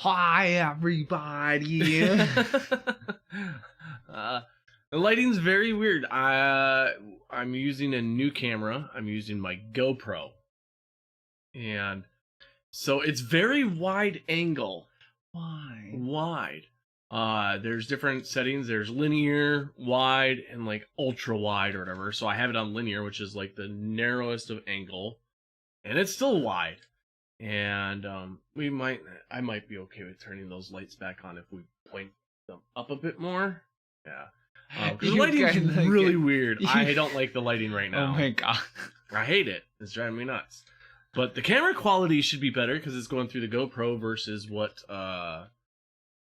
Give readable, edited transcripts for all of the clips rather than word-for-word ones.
Hi, everybody. The lighting's very weird. I'm using a new camera. I'm using my GoPro. And so it's very wide angle. Why? Wide. There's different settings. There's linear, wide, and like ultra wide or whatever. So I have it on linear, which is like the narrowest of angle. And it's still wide. And I might be okay with turning those lights back on if we point them up a bit more. Yeah. Because the lighting's like really it. weird. I don't like the lighting right now. Oh my god. I hate it. It's driving me nuts. But the camera quality should be better because it's going through the GoPro versus what the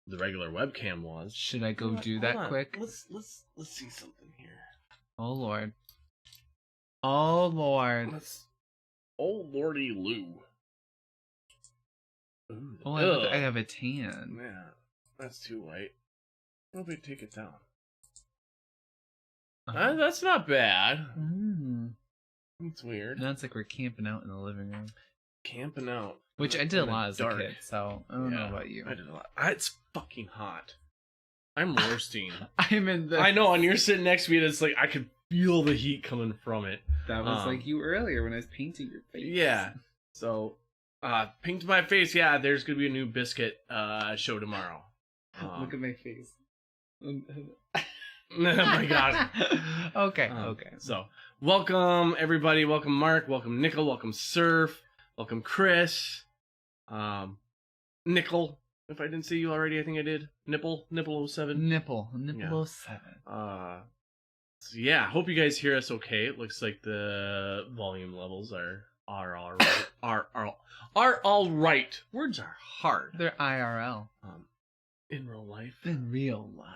regular webcam was. Should I go do that quick? Let's see something here. Oh lord. Oh lord. Oh lordy Lou. Ooh, Oh, I have a tan. Yeah, that's too light. Let me take it down. That's not bad. It's weird. Now it's like we're camping out in the living room. Camping out. Which I did a lot as a kid, so I don't know about you. I did a lot. It's fucking hot. I'm roasting. I'm in the... I know, and you're sitting next to me and it's like I could feel the heat coming from it. That was like you earlier when I was painting your face. Yeah. So, paint my face. Yeah, there's going to be a new biscuit show tomorrow. Look at my face. Oh my god. Okay. So, welcome everybody. Welcome Mark. Welcome Nickel. Welcome Surf. Welcome Chris. Nickel. If I didn't see you already, I think I did. Nipple 07. Nipple 07. So yeah, hope you guys hear us okay. It looks like the volume levels are all right. are all right. Words are hard. They're IRL. In real life. In real life.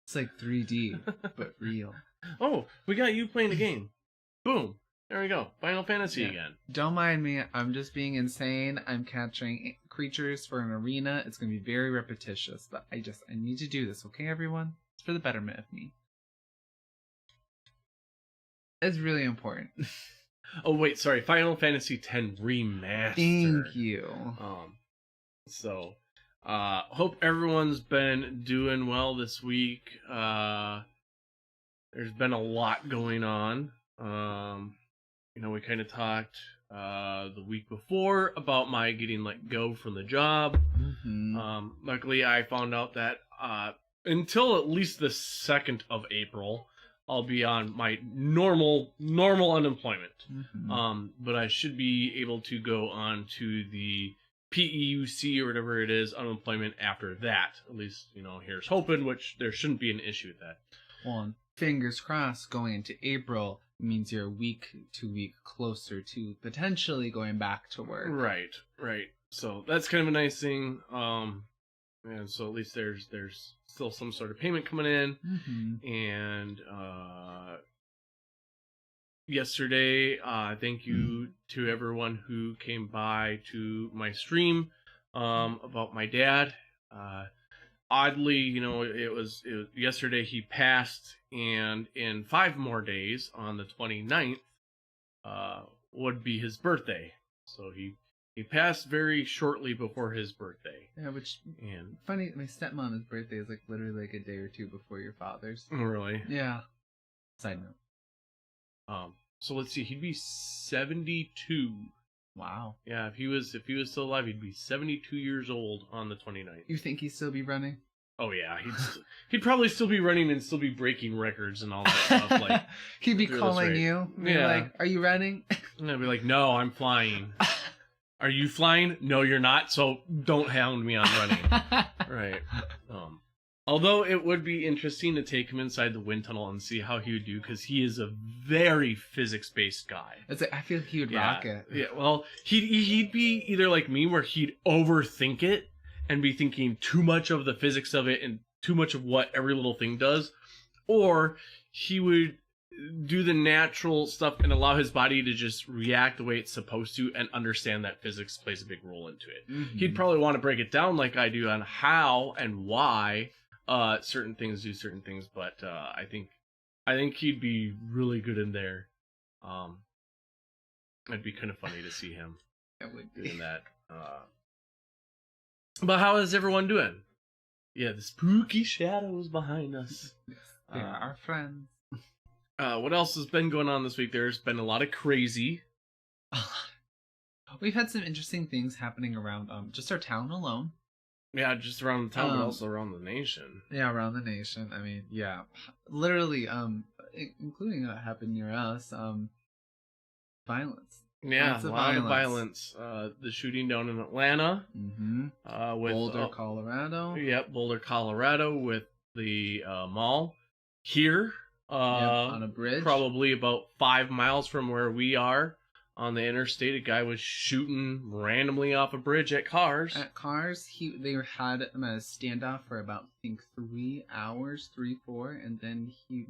It's like 3D, but real. Oh, we got you playing a game. Boom. There we go. Final Fantasy again. Don't mind me. I'm just being insane. I'm capturing creatures for an arena. It's going to be very repetitious, but I need to do this, okay, everyone? It's for the betterment of me. It's really important. Oh, wait, sorry. Final Fantasy X Remastered. Thank you. So, hope everyone's been doing well this week. There's been a lot going on. We kind of talked the week before about my getting let go from the job. Luckily, I found out that until at least the 2nd of April, I'll be on my normal unemployment. But I should be able to go on to the PEUC or whatever it is, unemployment after that. At least, here's hoping, which there shouldn't be an issue with that. Well, fingers crossed, going into April means you're week to week closer to potentially going back to work. Right. So that's kind of a nice thing. And so at least there's still some sort of payment coming in. And yesterday, thank you to everyone who came by to my stream about my dad. Oddly, it was yesterday he passed, and in 5 more days, on the 29th, would be his birthday. So he passed very shortly before his birthday. Yeah, funny, my stepmom's birthday is literally a day or 2 before your father's. Oh, really? Yeah. Side note. So let's see, he'd be 72. Wow. Yeah, if he was still alive, he'd be 72 years old on the 29th. You think he'd still be running? Oh yeah, he'd probably still be running and still be breaking records and all that stuff. He'd be calling you. Yeah. Are you running? And I'd be like, no, I'm flying. Are you flying? No, you're not. So don't hound me on running. Right. Although it would be interesting to take him inside the wind tunnel and see how he would do, because he is a very physics-based guy. I feel he would rock it. Yeah, well, he'd be either like me, where he'd overthink it and be thinking too much of the physics of it and too much of what every little thing does, or he would do the natural stuff and allow his body to just react the way it's supposed to and understand that physics plays a big role into it. He'd probably want to break it down like I do on how and why certain things do certain things, but I think he'd be really good in there. It'd be kind of funny to see him doing that. But how is everyone doing? Yeah, the spooky shadows behind us. Yes, they are our friends. What else has been going on this week? There's been a lot of crazy. We've had some interesting things happening around just our town alone. Yeah, just around the town, but also around the nation. Yeah, around the nation. I mean, yeah, literally, including what happened near us, violence. Yeah, a lot of violence. The shooting down in Atlanta. Mm-hmm. With Boulder, Colorado. Yep, Boulder, Colorado, with the mall. Here, on a bridge. Probably about 5 miles from where we are. On the interstate, a guy was shooting randomly off a bridge at cars. They had him at a standoff for about, I think, 3 hours, 4, and then he,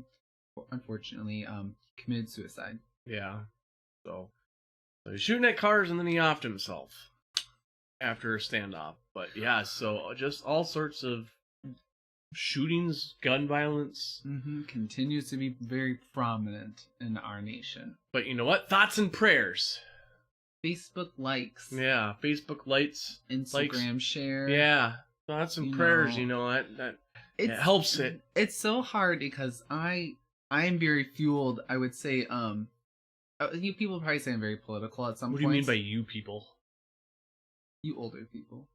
unfortunately, committed suicide. Yeah, so he's shooting at cars and then he offed himself after a standoff. But yeah, so just all sorts of shootings, gun violence. Continues to be very prominent in our nation. But you know what? Thoughts and prayers. Facebook likes. Yeah, Facebook likes. Instagram share. Yeah, thoughts and prayers. That it helps it. It's so hard because I am very fueled. I would say you people probably say I'm very political at some point. What do you mean by you people? You older people.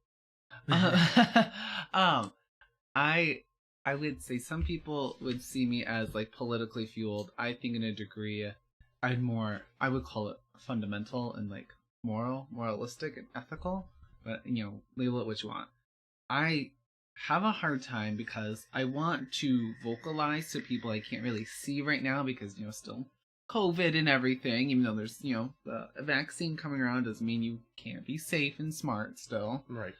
I would say some people would see me as like politically fueled. I think in a degree, I would call it fundamental and like moralistic and ethical, but label it what you want. I have a hard time because I want to vocalize to people I can't really see right now because, still COVID and everything, even though there's, the vaccine coming around doesn't mean you can't be safe and smart still. Right.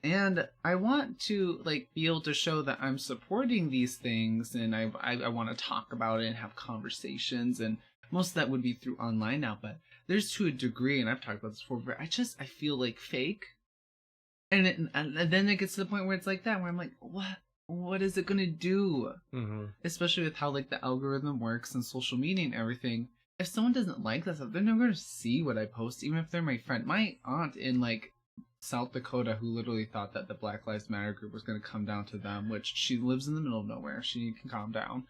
And I want to be able to show that I'm supporting these things, and I want to talk about it and have conversations, and most of that would be through online now, but there's to a degree, and I've talked about this before, but I feel like fake, and then it gets to the point where it's like that, where I'm like, what is it gonna do? Especially with how the algorithm works and social media and everything. If someone doesn't like that stuff, they're never gonna see what I post, even if they're my friend. My aunt in South Dakota, who literally thought that the Black Lives Matter group was going to come down to them, which she lives in the middle of nowhere. She can calm down.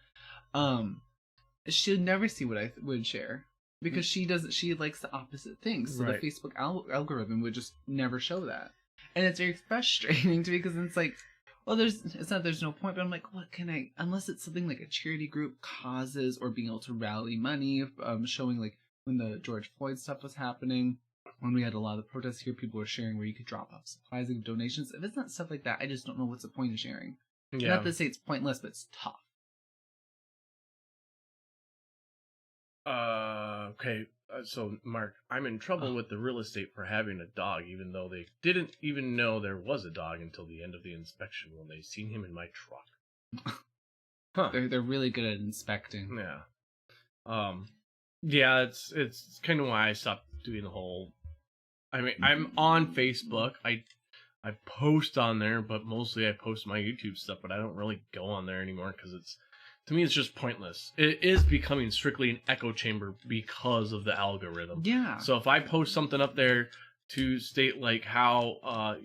She would never see what I would share because she likes the opposite things. So the Facebook algorithm would just never show that. And it's very frustrating to me because it's like, well, there's no point, but I'm like, what can I, unless it's something like a charity group, causes, or being able to rally money, showing when the George Floyd stuff was happening. When we had a lot of protests here, people were sharing where you could drop off supplies and donations. If it's not stuff like that, I just don't know what's the point of sharing. Yeah. Not to say it's pointless, but it's tough. Okay. So, Mark, I'm in trouble with the real estate for having a dog, even though they didn't even know there was a dog until the end of the inspection when they seen him in my truck. Huh. They're really good at inspecting. Yeah. Yeah, it's kind of why I stopped doing the whole. I mean, I'm on Facebook. I post on there, but mostly I post my YouTube stuff. But I don't really go on there anymore because to me it's just pointless. It is becoming strictly an echo chamber because of the algorithm. Yeah. So if I post something up there to state how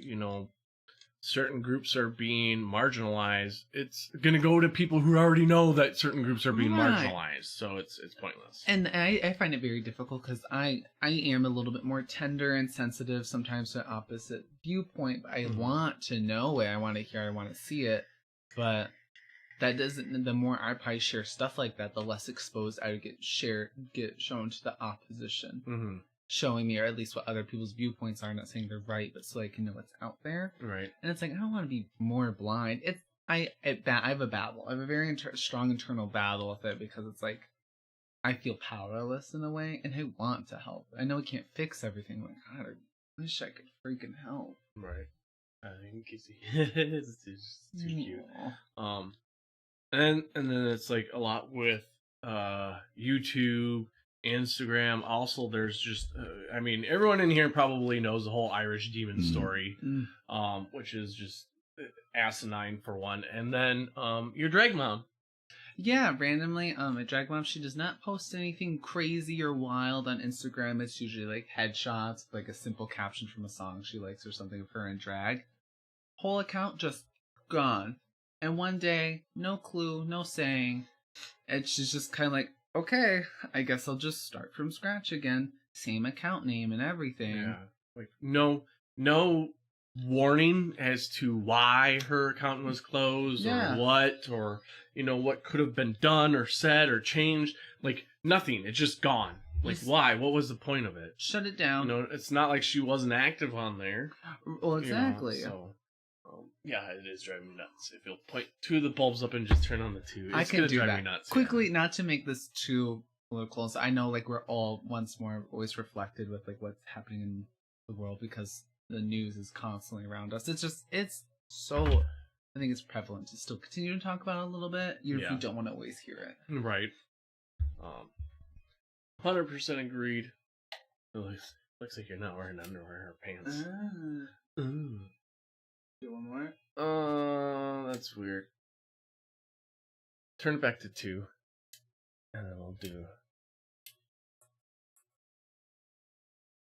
certain groups are being marginalized, it's gonna go to people who already know that certain groups are being marginalized. So it's pointless. And I find it very difficult because I am a little bit more tender and sensitive sometimes to opposite viewpoint. But I want to know it. I want to hear. I want to see it. But that doesn't. The more I probably share stuff like that, the less exposed I would get shown to the opposition. Showing me, or at least what other people's viewpoints are. I'm not saying they're right, but so I can know what's out there. Right. And it's like, I don't want to be more blind. I have a battle. I have a very strong internal battle with it because it's like, I feel powerless in a way, and I want to help. I know I can't fix everything. Like, God, I wish I could freaking help. Right. I think it's too cute. And then it's like a lot with YouTube, Instagram. Also, there's just everyone in here probably knows the whole Irish demon story, which is just asinine for one. And then your drag mom. Yeah, randomly, at Drag Mom, she does not post anything crazy or wild on Instagram. It's usually like headshots, like a simple caption from a song she likes or something of her in drag. Whole account just gone. And one day, no clue, no saying, and she's just kind of like, okay, I guess I'll just start from scratch again. Same account name and everything. Yeah. Like no warning as to why her account was closed or what, or what could have been done or said or changed. Like nothing. It's just gone. Like why? What was the point of it? Shut it down. It's not like she wasn't active on there. Well, exactly. So yeah, it is driving me nuts. If you'll point two of the bulbs up and just turn on the two, it's gonna drive me nuts. Quickly, not to make this too political. So I know, like, we're all once more always reflected with like what's happening in the world because the news is constantly around us. It's so. I think it's prevalent to still continue to talk about it a little bit, even if you don't want to always hear it. Right. 100% agreed. Looks like you're not wearing underwear or pants. Do one more? That's weird. Turn it back to 2. And then we'll do...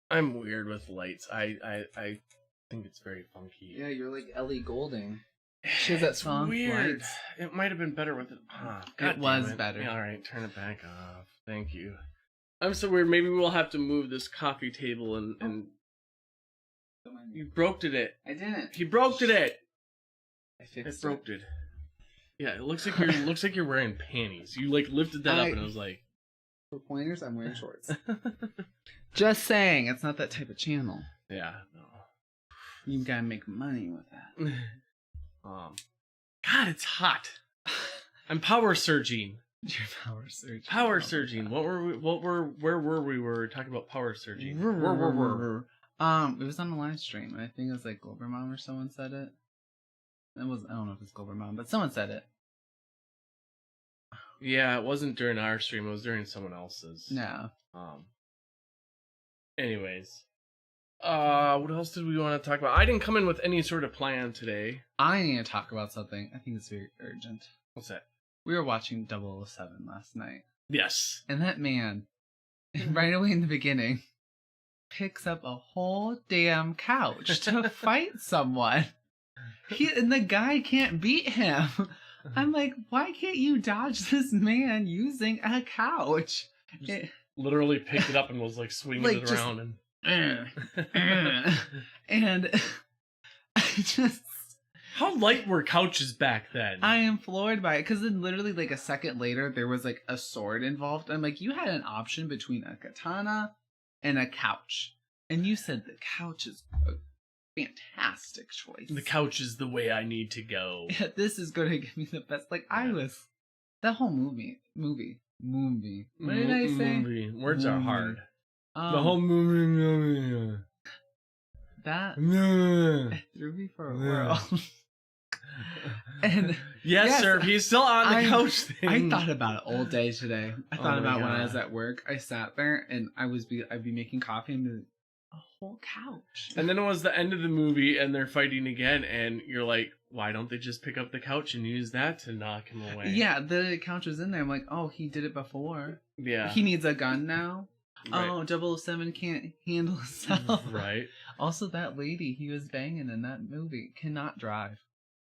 I'm weird with lights. I think it's very funky. Yeah, you're like Ellie Goulding. She has that song. Weird. Lights. It might have been better with it. It was better. Yeah, all right, turn it back off. Thank you. I'm so weird. Maybe we'll have to move this coffee table and... You broke it. I didn't. He broke it. I fixed broke it. Yeah, it looks like you're wearing panties. You like lifted that up and I was like, for pointers, I'm wearing shorts. Just saying, it's not that type of channel. Yeah, no. You gotta make money with that. God, it's hot. I'm power surging. You're power surging. Power surging. Where were we? We were talking about power surging. It was on the live stream, and I think it was like Glover Mom or someone said it. I don't know if it's Glover Mom, but someone said it. Yeah, it wasn't during our stream, it was during someone else's. No. Anyways. What else did we want to talk about? I didn't come in with any sort of plan today. I need to talk about something. I think it's very urgent. What's that? We were watching 007 last night. Yes. And that man, right away in the beginning, picks up a whole damn couch to fight someone. And the guy can't beat him. I'm like, why can't you dodge this man using a couch? Literally picked it up and was like swinging it around and I just... How light were couches back then? I am floored by it, because then literally like a second later there was like a sword involved. I'm like, you had an option between a katana and a couch, and you said the couch is a fantastic choice. The couch is the way I need to go. Yeah, this is going to give me the best. Like, I was... That whole movie. What did I say? Movie. Words are hard. The whole movie. That threw me for a whirl. And yes, sir. He's still on the couch thing. I thought about it all day today. I thought about when I was at work. I sat there and I'd be making coffee and be like, a whole couch. And then it was the end of the movie and they're fighting again and you're like, why don't they just pick up the couch and use that to knock him away? Yeah, the couch was in there. I'm like, oh, he did it before. Yeah. He needs a gun now. Right. Oh, 007 can't handle himself. Right. Also, that lady he was banging in that movie cannot drive.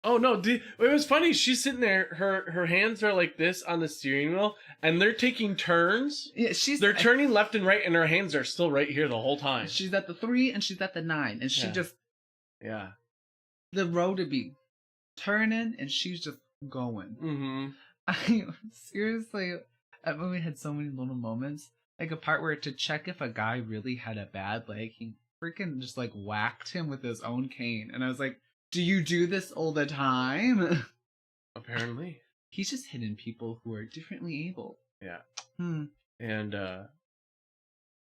Oh, no. It was funny. She's sitting there. Her hands are like this on the steering wheel, and they're taking turns. Yeah, they're turning left and right, and her hands are still right here the whole time. She's at the 3 and she's at the 9, and she just... Yeah. The road would be turning, and she's just going. Mm-hmm. Seriously, that movie had so many little moments. Like a part where to check if a guy really had a bad leg, he freaking just like whacked him with his own cane. And I was like, do you do this all the time? Apparently. He's just hitting people who are differently able. Yeah. And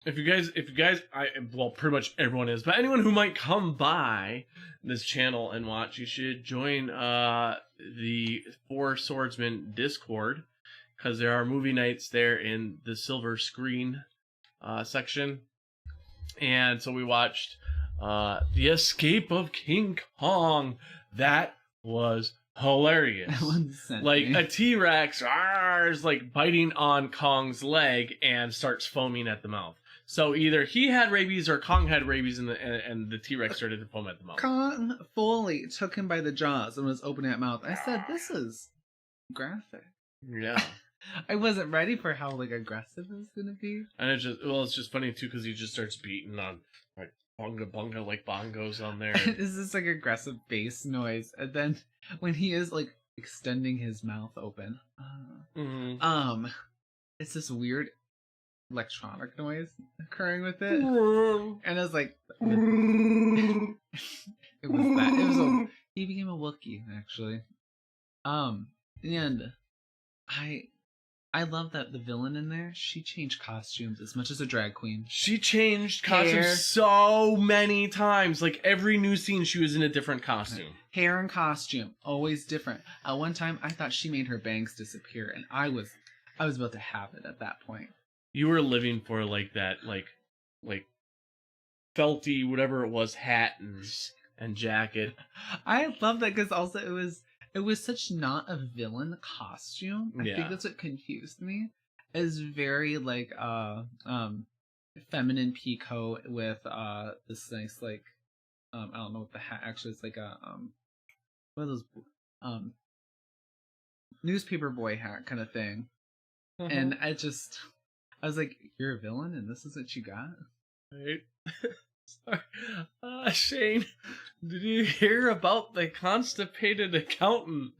if you guys, well, pretty much everyone is, but anyone who might come by this channel and watch, you should join the Four Swordsmen Discord, because there are movie nights there in the silver screen section. And so we watched The Escape of King Kong. That was hilarious. That one sent Like me. a T-Rex is like biting on Kong's leg and starts foaming at the mouth. So either he had rabies or Kong had rabies, and the T-Rex started to foam at the mouth. Kong fully took him by the jaws and was opening that mouth. I said, "This is graphic." Yeah. I wasn't ready for how like aggressive it was gonna be. And it's just funny too because he just starts beating on like bonga bonga like bongos on there. It's this like aggressive bass noise, and then when he is like extending his mouth open, it's this weird electronic noise occurring with it, and I was like, it was that. It was he became a Wookiee actually, and I love that the villain in there, she changed costumes as much as a drag queen. She changed costumes so many times. Like every new scene, she was in a different costume. Hair and costume, always different. At one time, I thought she made her bangs disappear, and I was about to have it at that point. You were living for like that, like felty, whatever it was, hat and jacket. I love that because also it was such not a villain costume. I think that's what confused me. It's very like feminine peacoat with this nice like I don't know what the hat actually is, like a one of those newspaper boy hat kind of thing. And I was like, you're a villain and this is what you got? Right. Sorry. Shane, did you hear about the constipated accountant?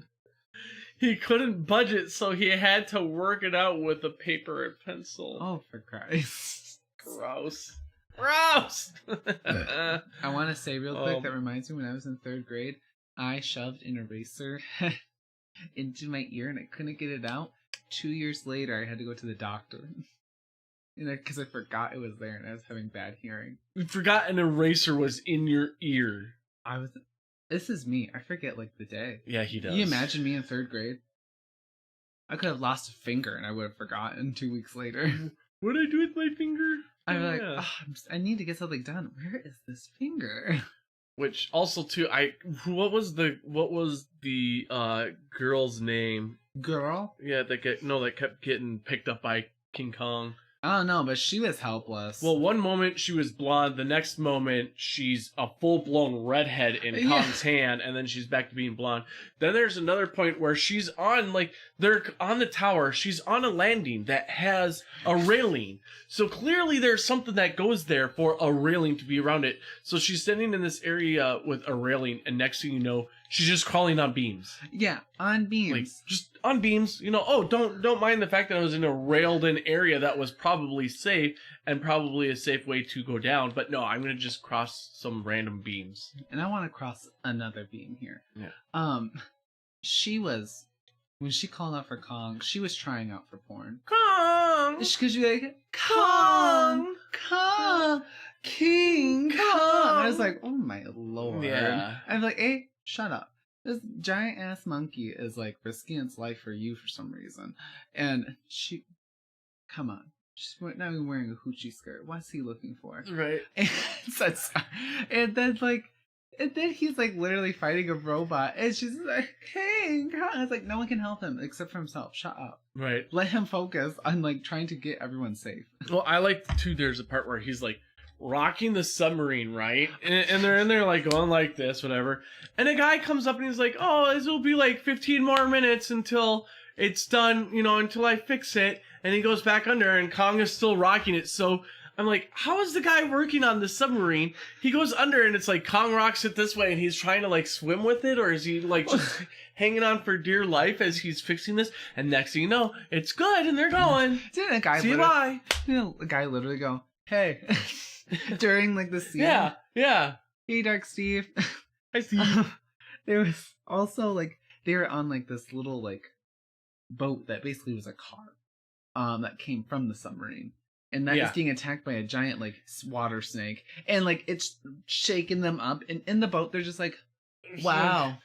He couldn't budget, so he had to work it out with a paper and pencil. Oh, for Christ. Gross. I want to say real quick, that reminds me when I was in 3rd grade, I shoved an eraser into my ear and I couldn't get it out. 2 years later, I had to go to the doctor. Because I forgot it was there and I was having bad hearing. You forgot an eraser was in your ear. This is me. I forget like the day. Yeah, he does. Can you imagine me in 3rd grade? I could have lost a finger and I would have forgotten 2 weeks later. What did I do with my finger? I'm like, I need to get something done. Where is this finger? Which also too, what was the girl's name? Girl? Yeah, that kept getting picked up by King Kong. I don't know, but she was helpless. Well, one moment she was blonde, the next moment she's a full-blown redhead in Kong's hand, and then she's back to being blonde. Then there's another point where she's on, like, they're on the tower, she's on a landing that has a railing. So clearly there's something that goes there for a railing to be around it. So she's standing in this area with a railing, and next thing you know, she's just crawling on beams. Yeah, on beams. Like, just on beams. Don't mind the fact that I was in a railed-in area that was probably safe and probably a safe way to go down. But no, I'm going to just cross some random beams. And I want to cross another beam here. Yeah. When she called out for Kong, she was trying out for porn. Kong! Because you're like, Kong! King Kong! I was like, oh my lord. Yeah. I'm like, hey, shut up. This giant ass monkey is like risking its life for you for some reason. And come on. She's not even wearing a hoochie skirt. What's he looking for? Right. And then he's like literally fighting a robot. And she's like, hey, God. I was like, no one can help him except for himself. Shut up. Right. Let him focus on like trying to get everyone safe. Well, I like too, there's a part where he's like rocking the submarine, right? And they're in there like going like this, whatever. And a guy comes up and he's like, oh, this will be like 15 more minutes until it's done, until I fix it. And he goes back under and Kong is still rocking it. So I'm like, how is the guy working on the submarine? He goes under and it's like Kong rocks it this way and he's trying to like swim with it, or is he like just hanging on for dear life as he's fixing this? And next thing you know, it's good and they're going. Didn't a guy see you bye. A guy literally go, hey, during like the scene? Yeah. Hey, Dark Steve. I see. There was also like they were on like this little like boat that basically was a car that came from the submarine. And that is being attacked by a giant, like, water snake. And, like, it's shaking them up. And in the boat, they're just like, wow.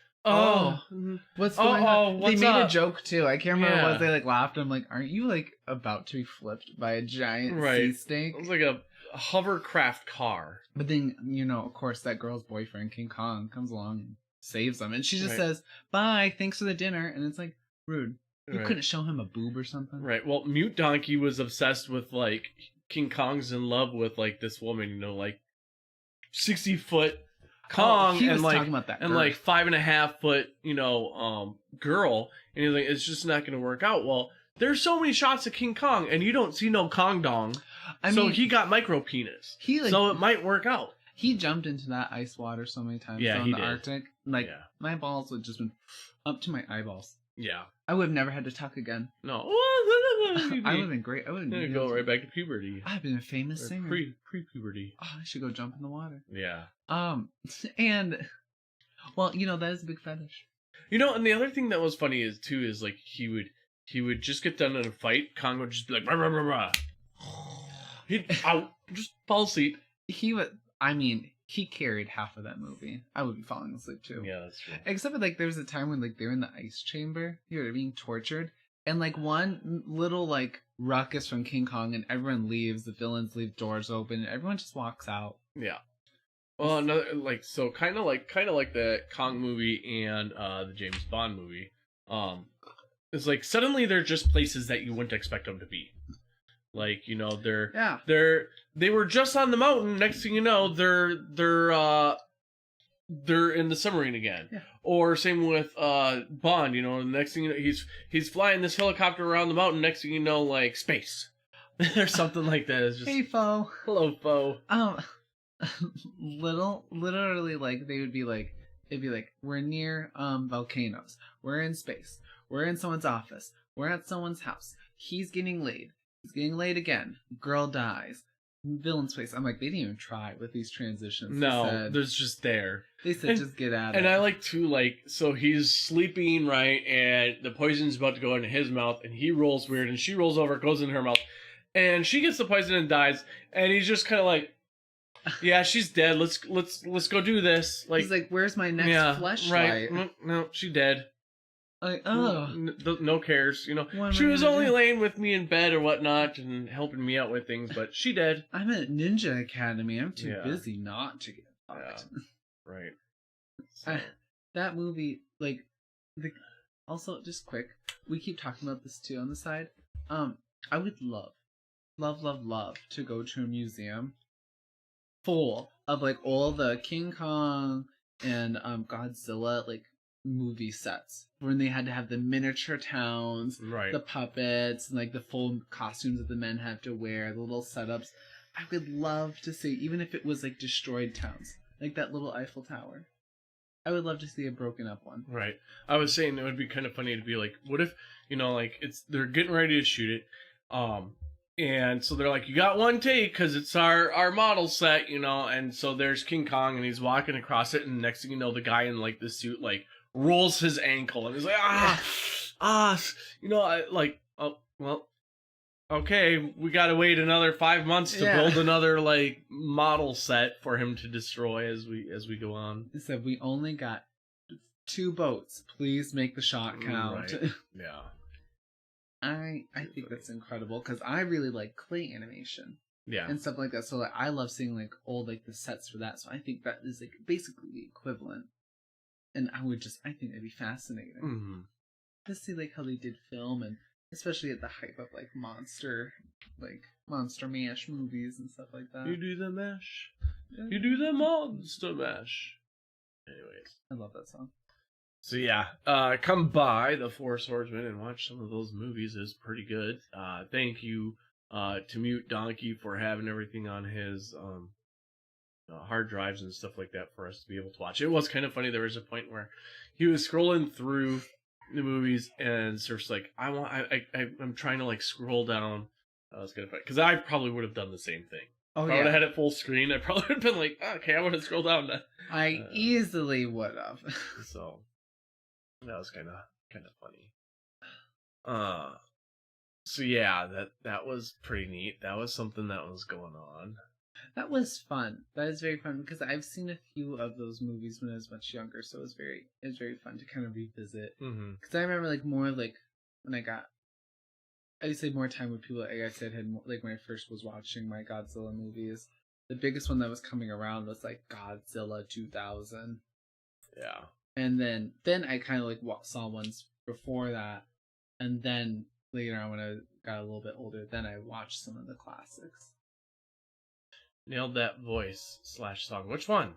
What's going on? They made a joke, too. I can't remember what it was. They, like, laughed. I'm like, aren't you, like, about to be flipped by a giant sea snake? It was like a hovercraft car. But then, of course, that girl's boyfriend, King Kong, comes along and saves him, and she just Right. says, "Bye, thanks for the dinner," and it's like rude. You Right. couldn't show him a boob or something. Right. Well, Mute Donkey was obsessed with like King Kong's in love with like this woman, you know, like 60-foot Kong he was and like talking about that and girl. like 5.5-foot, you know, girl, and he's like, it's just not going to work out. Well, there's so many shots of King Kong, and you don't see no Kong dong. I So mean, he got micro penis. he like So it might work out. he jumped into that ice water so many times Yeah, in he the did. Arctic. Like Yeah. my balls would just been up to my eyeballs. Yeah. I would have never had to tuck again. No. I would have been great. I would have go right back to puberty. I've been a famous Or singer. Pre-puberty. Oh, I should go jump in the water. Yeah. And well, you know, that is a big fetish. You know, and the other thing that was funny is like he would just get done in a fight. Kong would just be like, rah, rah, rah, rah. He'd out, just fall asleep. He carried half of that movie. I would be falling asleep too. Yeah, that's true. Except for like there was a time when like they're in the ice chamber, you're being tortured, and like one little like ruckus from King Kong, and everyone leaves. The villains leave doors open, and everyone just walks out. Yeah. Well, another like so kind of like the Kong movie and the James Bond movie. It's like suddenly they're just places that you wouldn't expect them to be. Like, you know, they were just on the mountain. Next thing you know, they're in the submarine again. Yeah. Or same with Bond. You know, the next thing you know, he's flying this helicopter around the mountain. Next thing you know, like space or something like that. It's just Hey, foe. Hello, foe. Literally, like they would be like, it'd be like, we're near volcanoes. We're in space. We're in someone's office. We're at someone's house. He's getting laid. He's getting laid again. Girl dies. Villain's place. I'm like, they didn't even try with these transitions. No, there's just there. They said just get at it. And I like to like, so he's sleeping, right, and the poison's about to go into his mouth, and he rolls weird, and she rolls over, goes in her mouth, and she gets the poison and dies, and he's just kind of like, yeah, she's dead. Let's go do this. Like, he's like, where's my next fleshlight? Right? No, she dead. Like, oh, no cares. You know, what she am I was gonna only do? laying with me in bed or whatnot and helping me out with things, but she dead. I'm at Ninja Academy. I'm too Yeah. busy not to get fucked. Right. So, That movie, like, also just quick, we keep talking about this too on the side. I would love to go to a museum full of like all the King Kong and Godzilla like movie sets when they had to have the miniature towns, right. the puppets, and like the full costumes that the men have to wear, the little setups. I would love to see, even if it was like destroyed towns, like that little Eiffel Tower. I would love to see a broken up one. Right. I was saying it would be kind of funny to be like, what if, you know, like they're getting ready to shoot it, and so they're like, you got one take because it's our model set, you know, and so there's King Kong and he's walking across it, and next thing you know, the guy in like the suit like rolls his ankle and he's like, you know, oh well, okay, we got to wait another 5 months to build another like model set for him to destroy as we go on. It said we only got 2 boats. Please make the shot count. Right. Yeah. I think that's incredible because I really like clay animation. Yeah. And stuff like that. So like I love seeing like old like the sets for that. So I think that is like basically the equivalent. And I think it'd be fascinating Mm-hmm. to see like how they did film, and especially at the hype of like Monster Mash movies and stuff like that. You do the mash. You do the monster mash. Anyways. I love that song. So yeah, come by the Four Swordsmen and watch some of those movies. It's pretty good. Thank you to Mute Donkey for having everything on his hard drives and stuff like that for us to be able to watch. It was kind of funny. There was a point where he was scrolling through the movies and Surf's like, I'm trying to like scroll down. That was kind of funny because I probably would have done the same thing. Oh, if I would have had it full screen, I probably would have been like, okay, I want to scroll down. I easily would have. So that was kind of funny. So yeah, that was pretty neat. That was something that was going on. That was fun. That is very fun because I've seen a few of those movies when I was much younger, so it was very fun to kind of revisit. Because I remember like more like when I used to have more time with people. Like I said, had more, like when I first was watching my Godzilla movies. The biggest one that was coming around was like Godzilla 2000. Yeah. and then I kind of like saw ones before that, and then later on when I got a little bit older, then I watched some of the classics. Nailed that voice / song. Which one?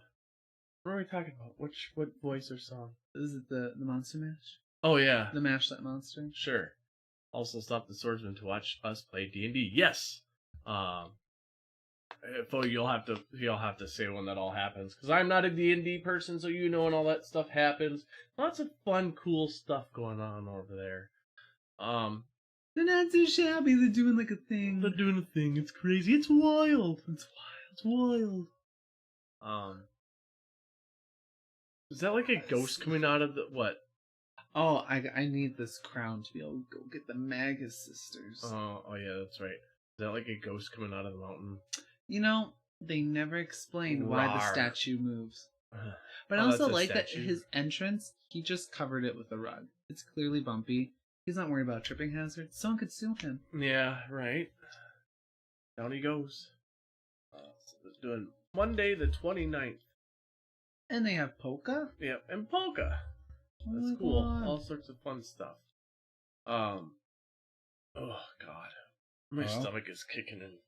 What are we talking about? What voice or song? Is it the Monster Mash? Oh yeah, The Mash That Monster. sure. Also, stop the swordsman to watch us play D&D. Yes. If you'll have to say when that all happens, because I'm not a D&D person, so when all that stuff happens. Lots of fun, cool stuff going on over there. They're not too shabby. They're doing like a thing. They're doing a thing. It's crazy. It's wild. It's wild. Is that like a ghost coming out of the what? Oh, I need this crown to be able to go get the Magus sisters. Oh yeah, that's right. Is that like a ghost coming out of the mountain? They never explained why the statue moves. But I Oh, also that's a like that statue. his entrance, he just covered it with a rug. It's clearly bumpy. He's not worried about tripping hazards. Someone could steal him. Yeah, right. Down he goes. So it's doing Monday the 29th. And they have polka? Yep, and polka. Oh That's my cool. God. All sorts of fun stuff. Oh God, my stomach is kicking in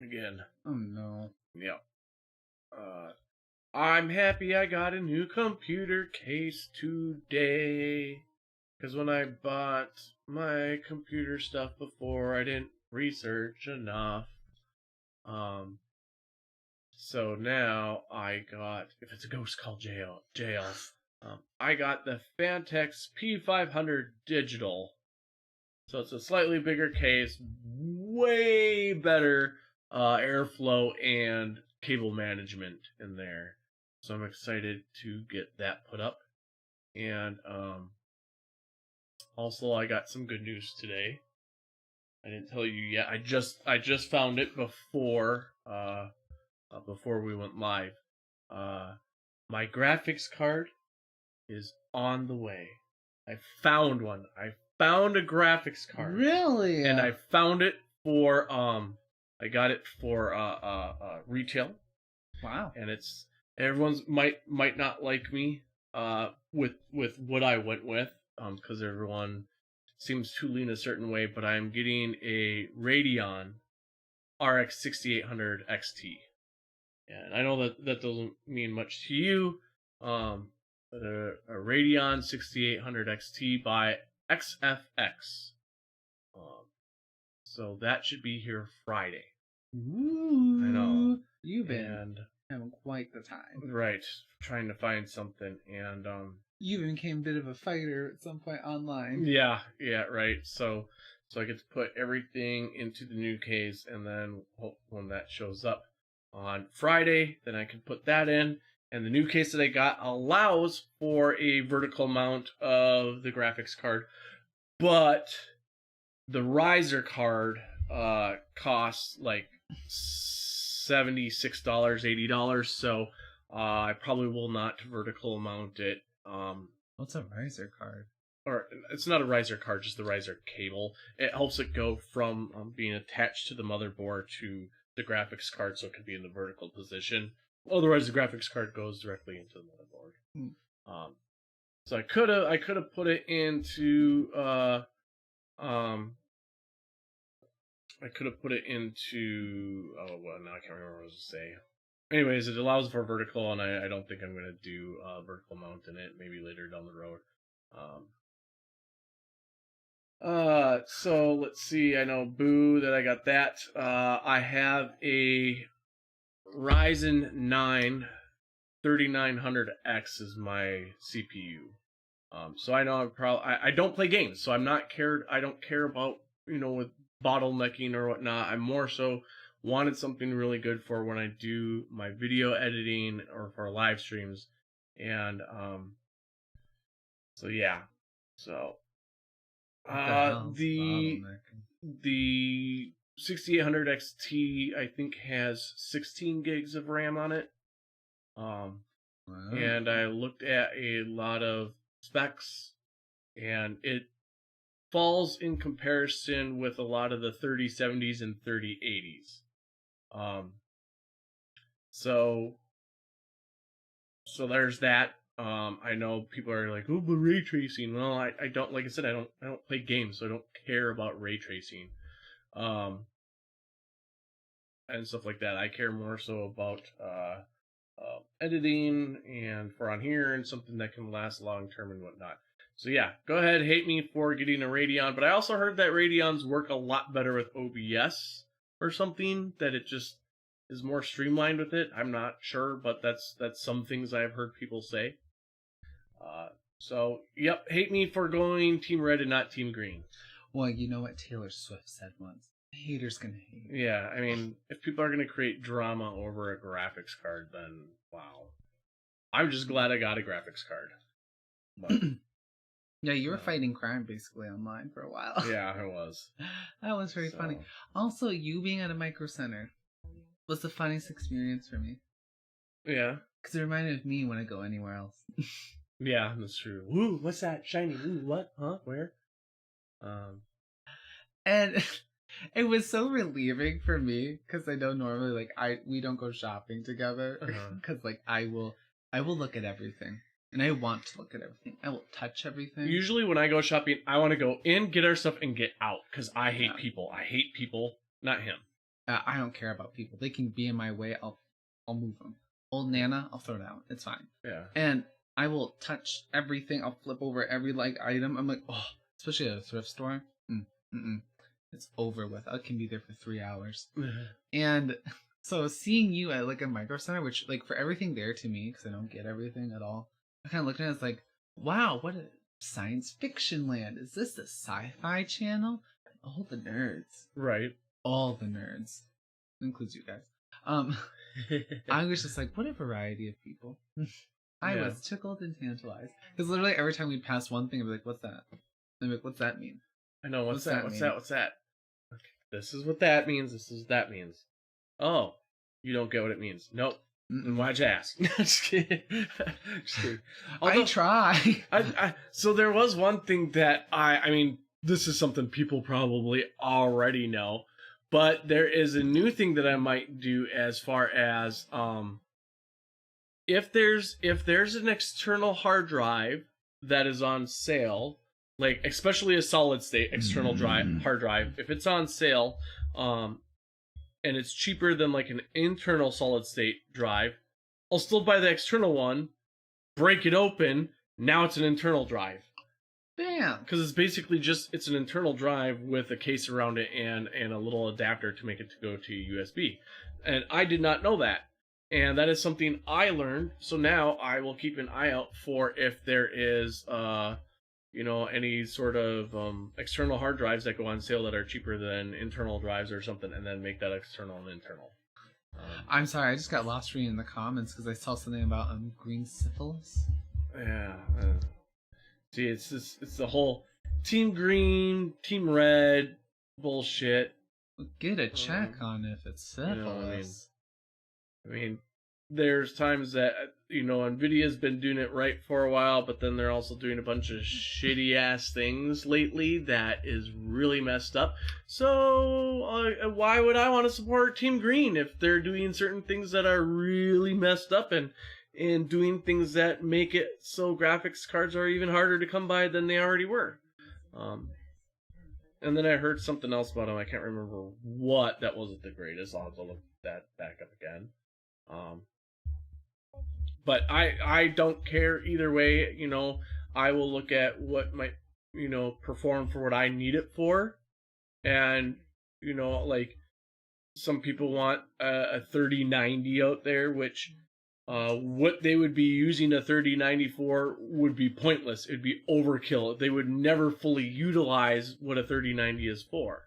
again. Oh no. Yep. I'm happy I got a new computer case today. Because when I bought my computer stuff before, I didn't research enough. So now I got, if it's a ghost, call jail. I got the Fantex P500 Digital. So it's a slightly bigger case, way better airflow and cable management in there. So I'm excited to get that put up. And also I got some good news today. I didn't tell you yet. I just found it before we went live. My graphics card is on the way. I found one. I found a graphics card. Really? And I found it for I got it for retail. Wow. And it's everyone's might not like me with what I went with because everyone seems to lean a certain way, but I'm getting a Radeon RX 6800 XT. And I know that doesn't mean much to you, but a Radeon 6800 XT by XFX. So that should be here Friday. Ooh. I know. You've been having quite the time. Right. Trying to find something. And you even became a bit of a fighter at some point online. Yeah, right. So I get to put everything into the new case, and then when that shows up on Friday, then I can put that in. And the new case that I got allows for a vertical mount of the graphics card, but the riser card costs like $76, $80. So I probably will not vertical mount it. What's a riser card? Or it's not a riser card, just the riser cable. It helps it go from being attached to the motherboard to the graphics card, so it can be in the vertical position. Otherwise, the graphics card goes directly into the motherboard. So I could have put it into oh well, now I can't remember what I was to say. Anyways, it allows for vertical, and I don't think I'm going to do vertical mount in it. Maybe later down the road. So let's see. I know, boo, that I got that. I have a Ryzen 9 3900X is my CPU. So I know I don't play games, so I don't care about, with bottlenecking or whatnot. I more so wanted something really good for when I do my video editing or for live streams. And so yeah. So the 6800 XT I think has 16 gigs of RAM on it. Wow. And I looked at a lot of specs, and it falls in comparison with a lot of the 3070s and 3080s. So there's that. I know people are like, oh, but ray tracing. Well, I don't, like I said, I don't play games, so I don't care about ray tracing. And stuff like that. I care more so about editing and for on here and something that can last long term and whatnot. So yeah, go ahead, hate me for getting a Radeon, but I also heard that Radeons work a lot better with OBS or something, that it just is more streamlined with it. I'm not sure, but that's some things I've heard people say. So yep, hate me for going Team Red and not Team Green. Well, you know what Taylor Swift said once. Haters gonna hate. Yeah, I mean, if people are gonna create drama over a graphics card, then wow. I'm just glad I got a graphics card. But, yeah, you were fighting crime basically online for a while. Yeah, I was. That was very funny. Also, you being at a Micro Center was the funniest experience for me. Yeah. Because it reminded of me when I go anywhere else. Yeah, that's true. Woo, what's that? Shiny. Ooh, what? Huh? Where? And it was so relieving for me because I know normally we don't go shopping together because I will look at everything and I want to look at everything. I will touch everything. Usually when I go shopping, I want to go in, get our stuff, and get out because I hate people. I hate people, not him. I don't care about people. They can be in my way. I'll move them. Old Nana, I'll throw down. It's fine. Yeah. And I will touch everything. I'll flip over every item. I'm like, oh, especially at a thrift store. It's over with. I can be there for 3 hours. And so seeing you at a Micro Center, which for everything there to me, because I don't get everything at all, I kind of looked at it as wow, what a science fiction land. Is this the Sci-Fi Channel? All the nerds. Right. All the nerds. Includes you guys. I was just what a variety of people. I was tickled and tantalized. Because literally every time we'd pass one thing, I'd be like, what's that? I'd be like, what's that mean? I know, what's that? What's that? Okay, this is what that means. This is what that means. Oh, you don't get what it means. Nope. Then why'd you ask? Just kidding. Just kidding. Although, I try. So there was one thing that I mean, this is something people probably already know, but there is a new thing that I might do as far as if there's an external hard drive that is on sale, especially a solid state external hard drive, if it's on sale, and it's cheaper than an internal solid state drive, I'll still buy the external one, break it open, now it's an internal drive. Damn. Because it's basically it's an internal drive with a case around it and a little adapter to make it to go to USB. And I did not know that. And that is something I learned. So now I will keep an eye out for if there is, any sort of external hard drives that go on sale that are cheaper than internal drives or something, and then make that external and internal. I'm sorry, I just got lost reading the comments because I saw something about green syphilis. Yeah. See, it's the whole Team Green, Team Red bullshit. Get a check on if it's syphilis. I mean, there's times that, NVIDIA's been doing it right for a while, but then they're also doing a bunch of shitty-ass things lately that is really messed up. So, why would I want to support Team Green if they're doing certain things that are really messed up and doing things that make it so graphics cards are even harder to come by than they already were? And then I heard something else about them. I can't remember what. That wasn't the greatest. I'll have to look that back up again. But I don't care either way. I will look at what might, perform for what I need it for. And, some people want a 3090 out there, which what they would be using a 3090 for would be pointless. It'd be overkill. They would never fully utilize what a 3090 is for.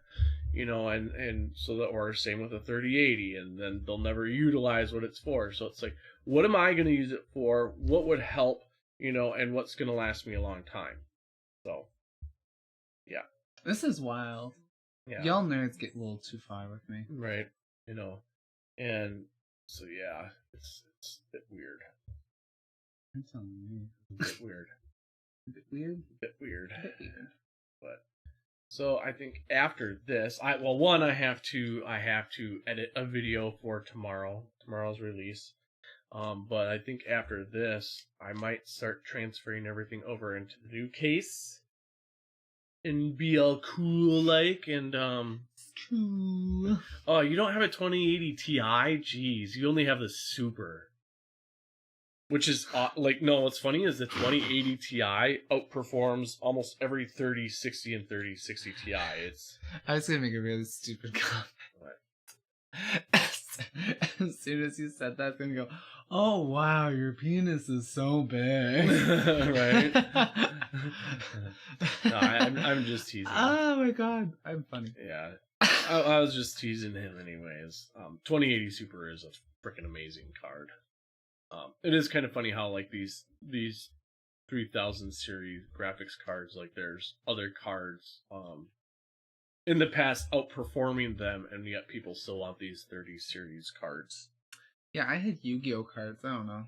And so that, or same with a 3080, and then they'll never utilize what it's for. So it's what am I going to use it for? What would help, and what's going to last me a long time? So, yeah. This is wild. Yeah. Y'all nerds get a little too far with me. Right. And so, yeah, it's a bit weird. I'm telling you. A bit weird. A bit weird? A bit weird. A bit weird. But... So I think after this, I have to edit a video for tomorrow's release. But I think after this, I might start transferring everything over into the new case and be all cool like. And True. oh, you don't have a 2080 Ti? Jeez, you only have the Super. Which is like, no, what's funny is the 2080 Ti outperforms almost every 3060 and 3060 Ti. I was gonna make a really stupid comment. What? As soon as you said that, I was gonna go, oh wow, your penis is so big. Right? No, I'm just teasing. Oh my god, I'm funny. Yeah. I was just teasing him anyways. 2080 Super is a freaking amazing card. It is kind of funny how like these 3000 series graphics cards, like there's other cards in the past outperforming them, and yet people still want these 30 series cards. Yeah, I had Yu-Gi-Oh cards. I don't know.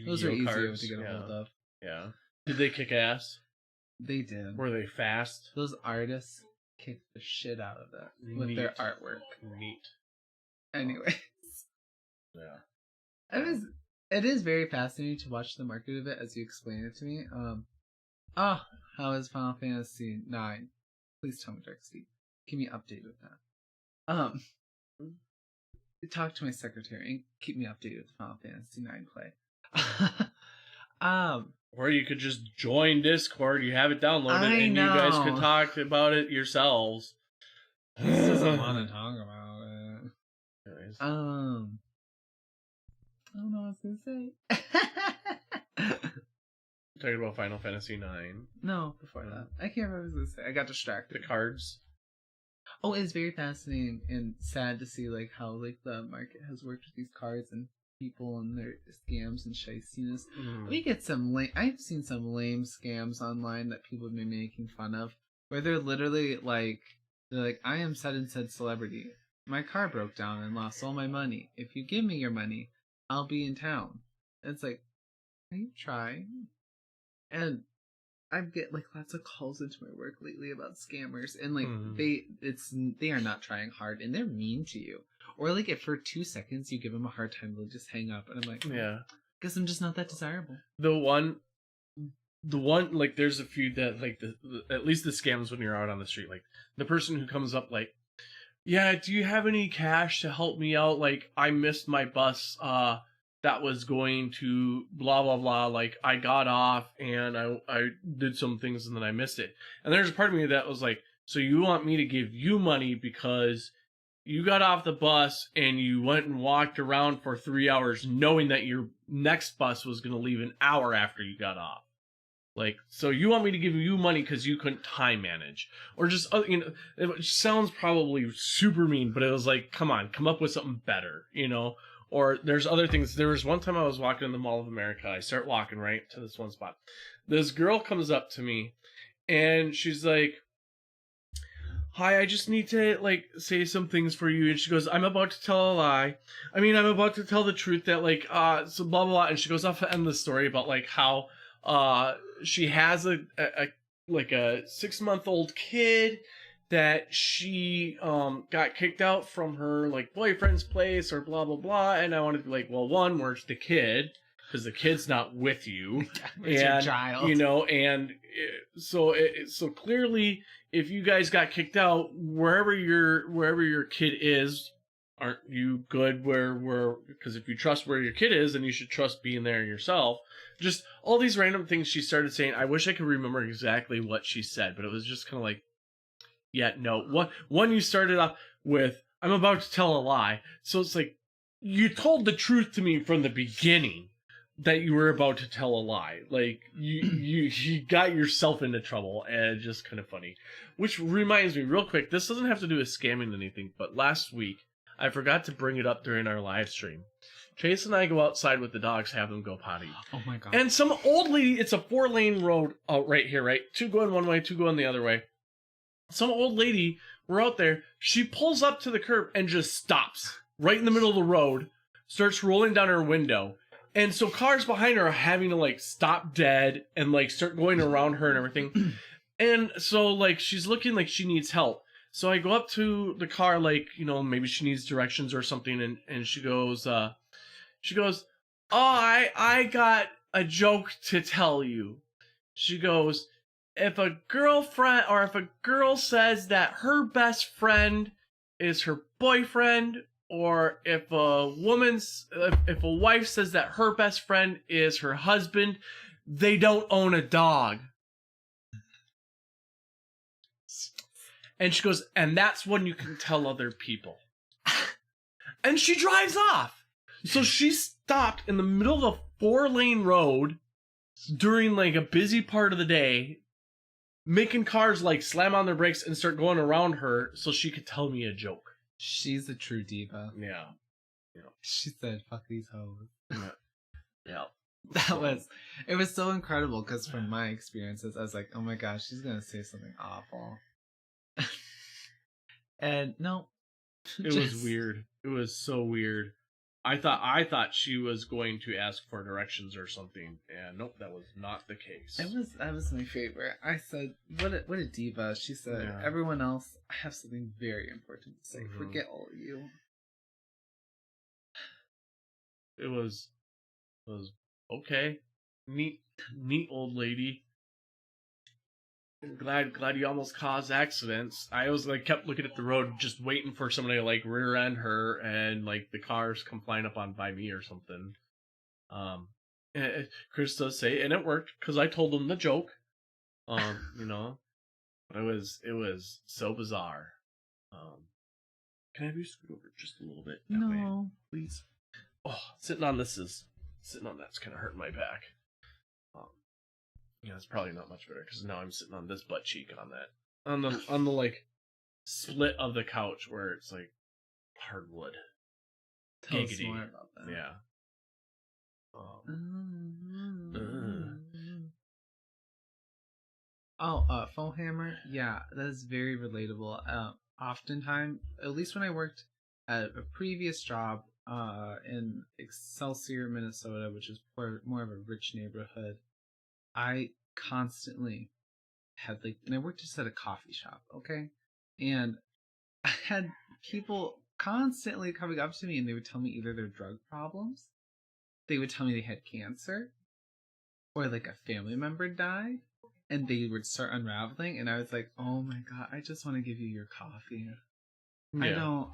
Those are easier to get a hold of. Yeah. Did they kick ass? They did. Were they fast? Those artists kicked the shit out of that with their artwork. Neat. Anyways. Yeah. It is very fascinating to watch the market of it as you explain it to me. How is Final Fantasy 9? Please tell me, Dark Steve. Keep me updated with that. Talk to my secretary and keep me updated with Final Fantasy 9 play. Or you could just join Discord. You have it downloaded, and you guys could talk about it yourselves. He doesn't want to talk about it. Anyways. I don't know what I was gonna say. Talking about Final Fantasy 9. No, before that. I can't remember what I was gonna say. I got distracted. The cards. Oh, it's very fascinating and sad to see like how like the market has worked with these cards and people and their scams and shiestiness. We get some I've seen some lame scams online that people have been making fun of, where they're literally like, I am said and said celebrity. My car broke down and lost all my money. If you give me your money, I'll be in town. And it's like, are you trying? And I get like lots of calls into my work lately about scammers, and like they are not trying hard, and they're mean to you. Or like if for 2 seconds you give them a hard time, they'll just hang up, and I'm like, yeah, guess I'm just not that desirable. The one like there's a few that like at least the scams when you're out on the street, like the person who comes up like, yeah, do you have any cash to help me out? Like I missed my bus that was going to blah blah blah, like I got off and I did some things and then I missed it. And there's a part of me that was like, so you want me to give you money because you got off the bus and you went and walked around for 3 hours knowing that your next bus was going to leave an hour after you got off. Like, so you want me to give you money because you couldn't time manage, or just, you know, it sounds probably super mean, but it was like, come on, come up with something better, you know. Or there's other things. There was one time I was walking in the Mall of America. I start walking right to this one spot. This girl comes up to me and she's like, hi, I just need to like say some things for you. And she goes, I'm about to tell a lie. I mean, I'm about to tell the truth that like, so blah, blah, blah. And she goes off to end the story about like how, she has a 6-month-old kid that she got kicked out from her like boyfriend's place or blah blah blah. And I wanted to be like, well, one, where's the kid? Because the kid's not with you. It's your child, you know. And so clearly, if you guys got kicked out, wherever your kid is, aren't you good where because if you trust where your kid is, then you should trust being there yourself. Just all these random things she started saying. I wish I could remember exactly what she said, but it was just kind of like, yeah, no. One you started off with, I'm about to tell a lie. So it's like, you told the truth to me from the beginning that you were about to tell a lie. Like, you got yourself into trouble, and it's just kind of funny. Which reminds me, real quick, this doesn't have to do with scamming anything, but last week, I forgot to bring it up during our live stream. Chayse and I go outside with the dogs, have them go potty. Oh my god. And some old lady, it's a 4-lane road out right here, right? 2 going one way, 2 going the other way. Some old lady, we're out there, she pulls up to the curb and just stops right in the middle of the road, starts rolling down her window. And so cars behind her are having to like stop dead and like start going around her and everything. And so like she's looking like she needs help. So I go up to the car, like, you know, maybe she needs directions or something. And she goes, I got a joke to tell you. She goes, if a girlfriend or if a girl says that her best friend is her boyfriend, or if a wife says that her best friend is her husband, they don't own a dog. And she goes, and that's when you can tell other people. And she drives off. So she stopped in the middle of a 4-lane road during like a busy part of the day, making cars like slam on their brakes and start going around her so she could tell me a joke. She's a true diva. Yeah. She said, fuck these hoes. Yeah. It was so incredible because from my experiences, I was like, oh my gosh, she's going to say something awful. And no. It was weird. It was so weird. I thought she was going to ask for directions or something, and nope, that was not the case. That was my favorite. I said, what a diva. She said, everyone else, I have something very important to say. Mm-hmm. Forget all of you. It was okay. Neat old lady. Glad you almost caused accidents. I was like kept looking at the road, just waiting for somebody to like rear end her, and like the cars come flying up on by me or something. Chris does say, and it worked because I told him the joke. You know, it was so bizarre. Can I have you scoot over just a little bit? No, way, please. Oh, sitting on that's kind of hurting my back. Yeah, it's probably not much better because now I'm sitting on this butt cheek on that on the like split of the couch where it's like hardwood. Tell us more about that. Yeah. Foam hammer. Yeah, that is very relatable. Oftentimes, at least when I worked at a previous job in Excelsior, Minnesota, which is more of a rich neighborhood, I constantly had and I worked just at a coffee shop, okay? And I had people constantly coming up to me and they would tell me either their drug problems, they would tell me they had cancer, or like a family member died, and they would start unraveling, and I was like, oh my god, I just want to give you your coffee. Yeah.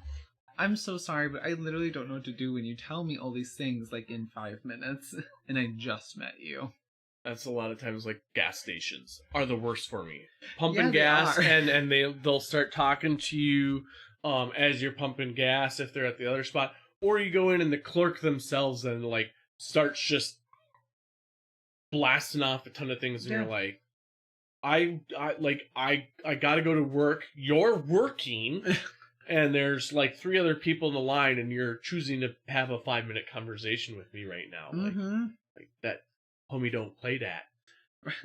I'm so sorry, but I literally don't know what to do when you tell me all these things like in 5 minutes, and I just met you. That's a lot of times like gas stations are the worst for me. Pumping gas and they'll start talking to you as you're pumping gas if they're at the other spot, or you go in and the clerk themselves and like starts just blasting off a ton of things and you're like, I gotta go to work. You're working. And there's like 3 other people in the line and you're choosing to have a 5-minute conversation with me right now. Mm-hmm. Like that. Homie, don't play that.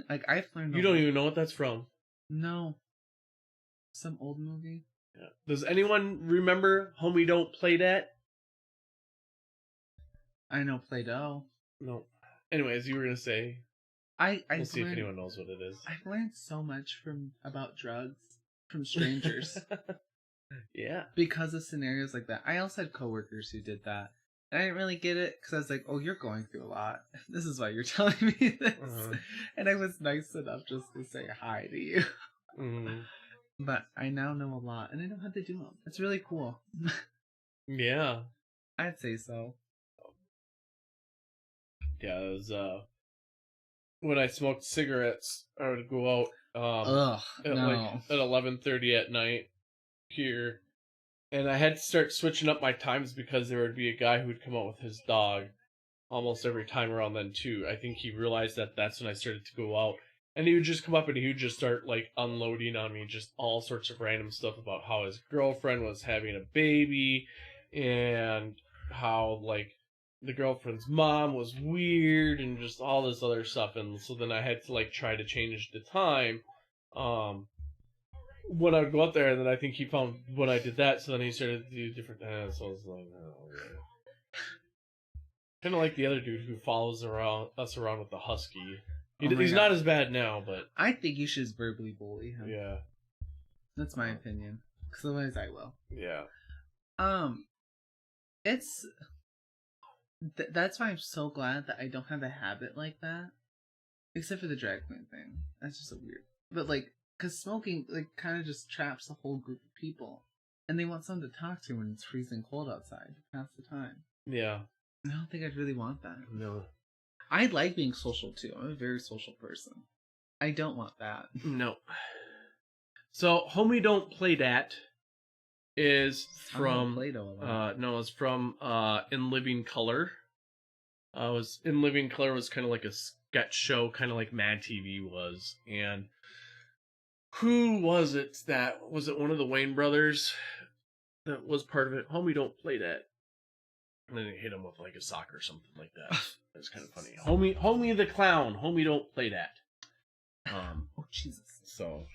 Like, I've learned... You don't even know what that's from. No. Some old movie? Yeah. Does anyone remember Homie, Don't Play That? I know Play-Doh. No. Anyways, you were going to say... We'll see if anyone knows what it is. I've learned so much about drugs from strangers. Yeah. Because of scenarios like that. I also had coworkers who did that. And I didn't really get it because I was like, oh, you're going through a lot. This is why you're telling me this. Uh-huh. And I was nice enough just to say hi to you. Mm-hmm. But I now know a lot and I know how to do them. It's really cool. Yeah. I'd say so. Yeah, it was, when I smoked cigarettes, I would go out at 11:30 at night here. And I had to start switching up my times because there would be a guy who would come out with his dog almost every time around then too. I think he realized that that's when I started to go out. And he would just come up and he would just start like unloading on me just all sorts of random stuff about how his girlfriend was having a baby and how like the girlfriend's mom was weird and just all this other stuff. And so then I had to like try to change the time. When I would go up there, and then I think he found when I did that, so then he started to do different. So I was like, oh, yeah. Kind of like the other dude who follows us around with the husky. He's not as bad now, but I think you should verbally bully him. Yeah, that's my opinion. Because otherwise, I will. Yeah. It's That's why I'm so glad that I don't have a habit like that. Except for the drag queen thing. That's just so weird. But, like, because smoking, like, kind of just traps a whole group of people. And they want someone to talk to when it's freezing cold outside to pass the time. Yeah. I don't think I'd really want that. No. I like being social, too. I'm a very social person. I don't want that. No. So, Homie Don't Play Dat is from... Play-Doh it's from In Living Color. In Living Color was kind of like a sketch show, kind of like Mad TV was. And who was it was it one of the Wayne brothers that was part of it? Homie Don't Play Dat. And then they hit him with like a sock or something like that. That's kind of funny. Homie the Clown. Homie Don't Play Dat. Oh Jesus. So,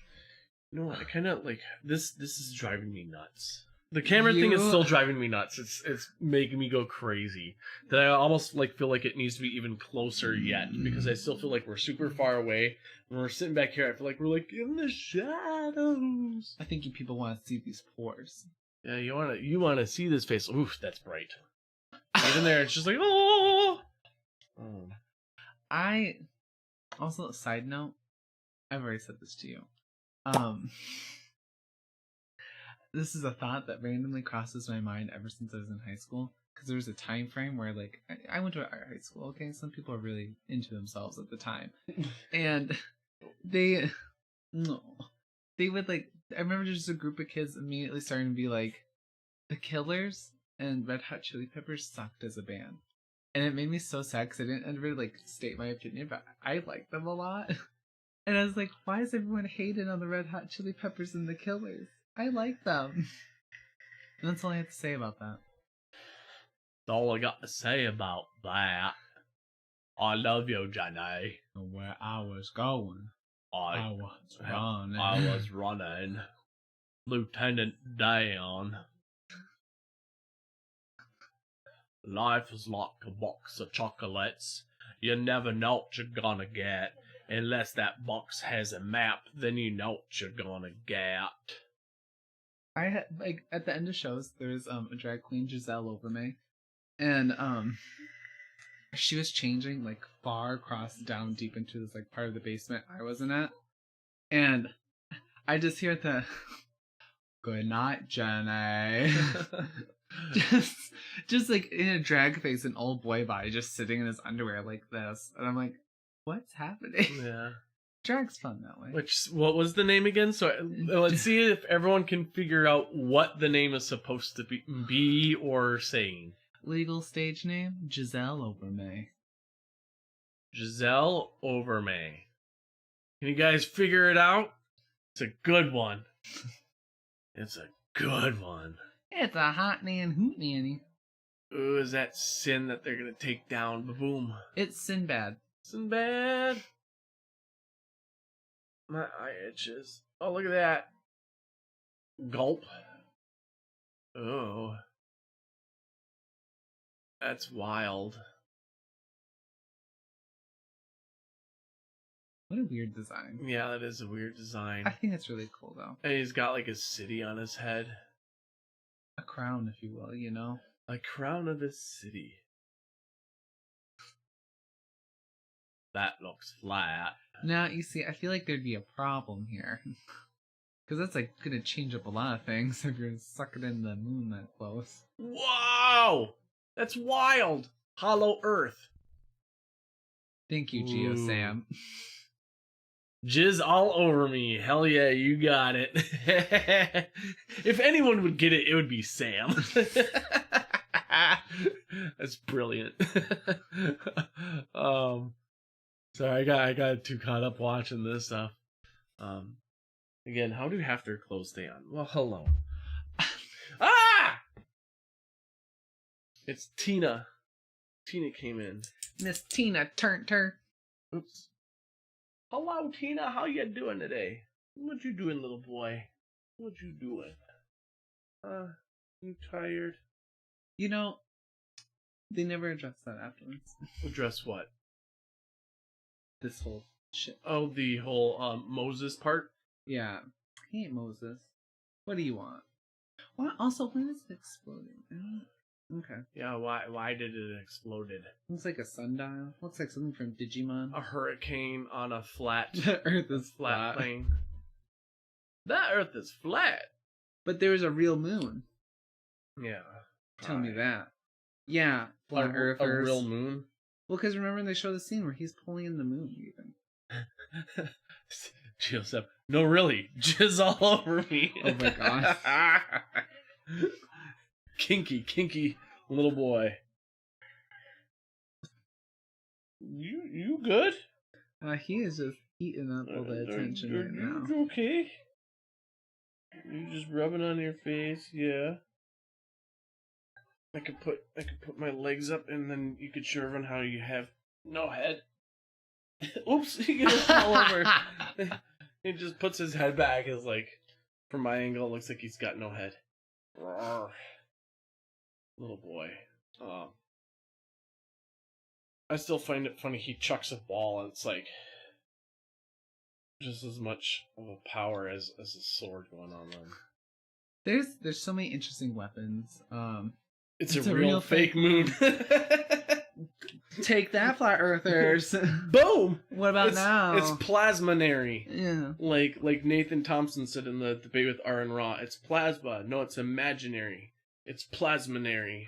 you know what? I kind of like this. This is driving me nuts. The camera thing is still driving me nuts. It's making me go crazy. That I almost like feel like it needs to be even closer yet, because I still feel like we're super far away. When we're sitting back here, I feel like we're like in the shadows. I think you people want to see these pores. Yeah, you wanna see this face. Oof, that's bright. Even there, it's just like oh. I also, side note, I've already said this to you. This is a thought that randomly crosses my mind ever since I was in high school. Because there was a time frame where, like, I went to art high school, okay? Some people are really into themselves at the time. And they would, like, I remember just a group of kids immediately starting to be like, The Killers and Red Hot Chili Peppers sucked as a band. And it made me so sad because I didn't ever, like, state my opinion, but I liked them a lot. And I was like, why is everyone hating on the Red Hot Chili Peppers and The Killers? I like them. And that's all I have to say about that. That's all I got to say about that. I love you, Johnny. Where I was going, I was running. I was running. Lieutenant Dan. Life is like a box of chocolates. You never know what you're gonna get. Unless that box has a map, then you know what you're gonna get. I had, like, at the end of shows, there's a drag queen, Giselle Overmay, and she was changing, like, far across down deep into this, like, part of the basement I wasn't at, and I just hear the good night, Jenny. just like in a drag face, an old boy body just sitting in his underwear like this, and I'm like, what's happening? Yeah. Drag's fun that way. What was the name again? So let's see if everyone can figure out what the name is supposed to be or saying. Legal stage name, Giselle Overmay. Giselle Overmay. Can you guys figure it out? It's a good one. It's a good one. It's a hot nan hoot nanny. Ooh, is that Sin that they're gonna take down? Ba-boom. It's Sinbad. Sinbad. My eye itches. Oh, look at that. Gulp. Oh. That's wild. What a weird design. Yeah, that is a weird design. I think it's really cool, though. And he's got like a city on his head. A crown, if you will, you know? A crown of a city. That looks flat. Now, you see, I feel like there'd be a problem here. Because that's, like, gonna change up a lot of things if you're sucking in the moon that close. Whoa! That's wild! Hollow Earth. Thank you, Geo Sam. Jizz all over me. Hell yeah, you got it. If anyone would get it, it would be Sam. That's brilliant. Sorry, I got too caught up watching this stuff. Again, how do half their clothes stay on? Well, hello. Ah! It's Tina. Tina came in. Miss Tina Turner. Oops. Hello, Tina. How you doing today? What you doing, little boy? What you doing? You tired? You know, they never addressed that afterwards. Address what? This whole shit. Oh, the whole Moses part? Yeah. He ain't Moses. What do you want? What? Also, when is it exploding? Okay. Yeah, why did it exploded? Looks like a sundial. Looks like something from Digimon. A hurricane on a flat The Earth is flat flat. plane. That Earth is flat. But there was a real moon. Yeah. Tell me that. Yeah, flat earthers. A real moon? Well, because remember they show the scene where he's pulling in the moon, even. Joseph, no, really, jizz all over me. Oh my gosh. Kinky little boy. You good? He is just eating up all the attention right now. You okay? You just rubbing on your face, yeah. I could put my legs up, and then you could show everyone how you have no head. Oops, he gets it all over. He just puts his head back. Is like, from my angle, it looks like he's got no head. Rawr. Little boy. I still find it funny. He chucks a ball, and it's like just as much of a power as a sword going on then. There's so many interesting weapons. It's a real fake moon. Take that, flat earthers. Boom! What about now? It's plasmanary. Yeah. Like Nathan Thompson said in the debate with Aaron Raw. It's plasma. No, it's imaginary. It's plasmanary.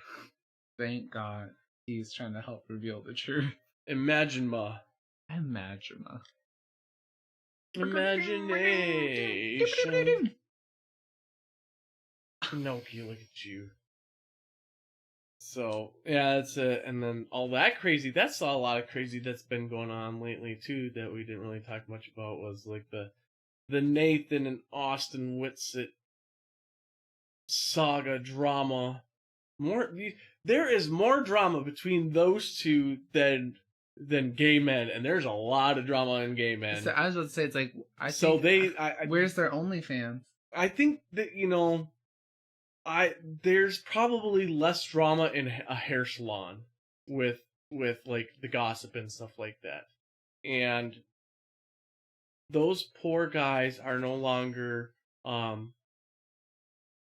Thank God he's trying to help reveal the truth. Imaginema. Imaginema. Imagination. Pinocchio, look at you. So, yeah, that's it. And then all that crazy, that's a lot of crazy that's been going on lately, too, that we didn't really talk much about, was like the Nathan and Austin Whitsitt saga drama. There is more drama between those two than gay men, and there's a lot of drama in gay men. So I was about to say, it's like, where's their OnlyFans? I think that, there's probably less drama in a hair salon with like the gossip and stuff like that. And those poor guys are no longer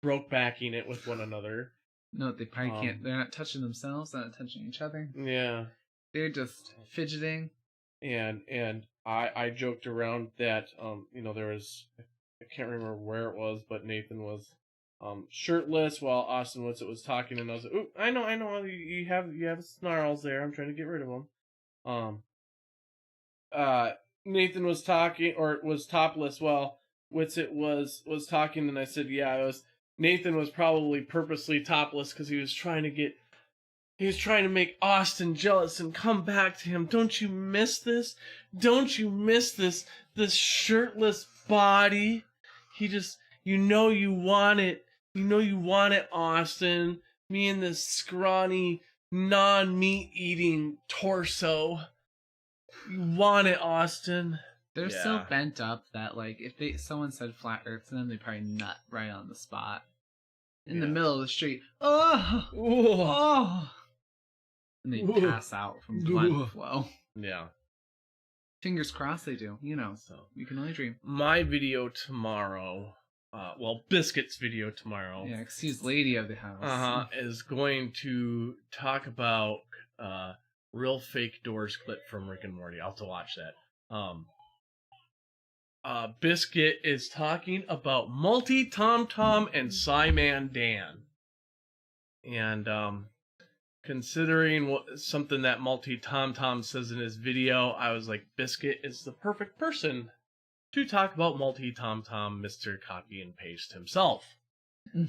broke backing it with one another. No, they probably can't. They're not touching themselves, they're not touching each other. Yeah. They're just fidgeting. And I joked around that there was, I can't remember where it was, but Nathan was shirtless while Austin Whitsitt was talking, and I was like, "Ooh, I know, you have snarls there. I'm trying to get rid of them." Nathan was talking, or was topless while Whitsitt was talking, and I said, "Yeah, Nathan was probably purposely topless because he was trying to make Austin jealous and come back to him. Don't you miss this? Don't you miss this shirtless body? He just, you want it." You want it, Austin. Me and this scrawny, non-meat eating torso. You want it, Austin. They're so bent up that, like, if someone said flat earth to them, they'd probably nut right on the spot. In the middle of the street. Oh! And they'd pass out from blood flow. Yeah. Fingers crossed they do, so you can only dream. My video tomorrow... Biscuit's video tomorrow. Yeah, excuse lady of the house. Is going to talk about real fake doors clip from Rick and Morty. I'll have to watch that. Biscuit is talking about Multi Tom Tom and Psyman Dan. And considering something that Multi Tom Tom says in his video, I was like, Biscuit is the perfect person to talk about Multi Tom Tom, Mr. Copy and Paste himself.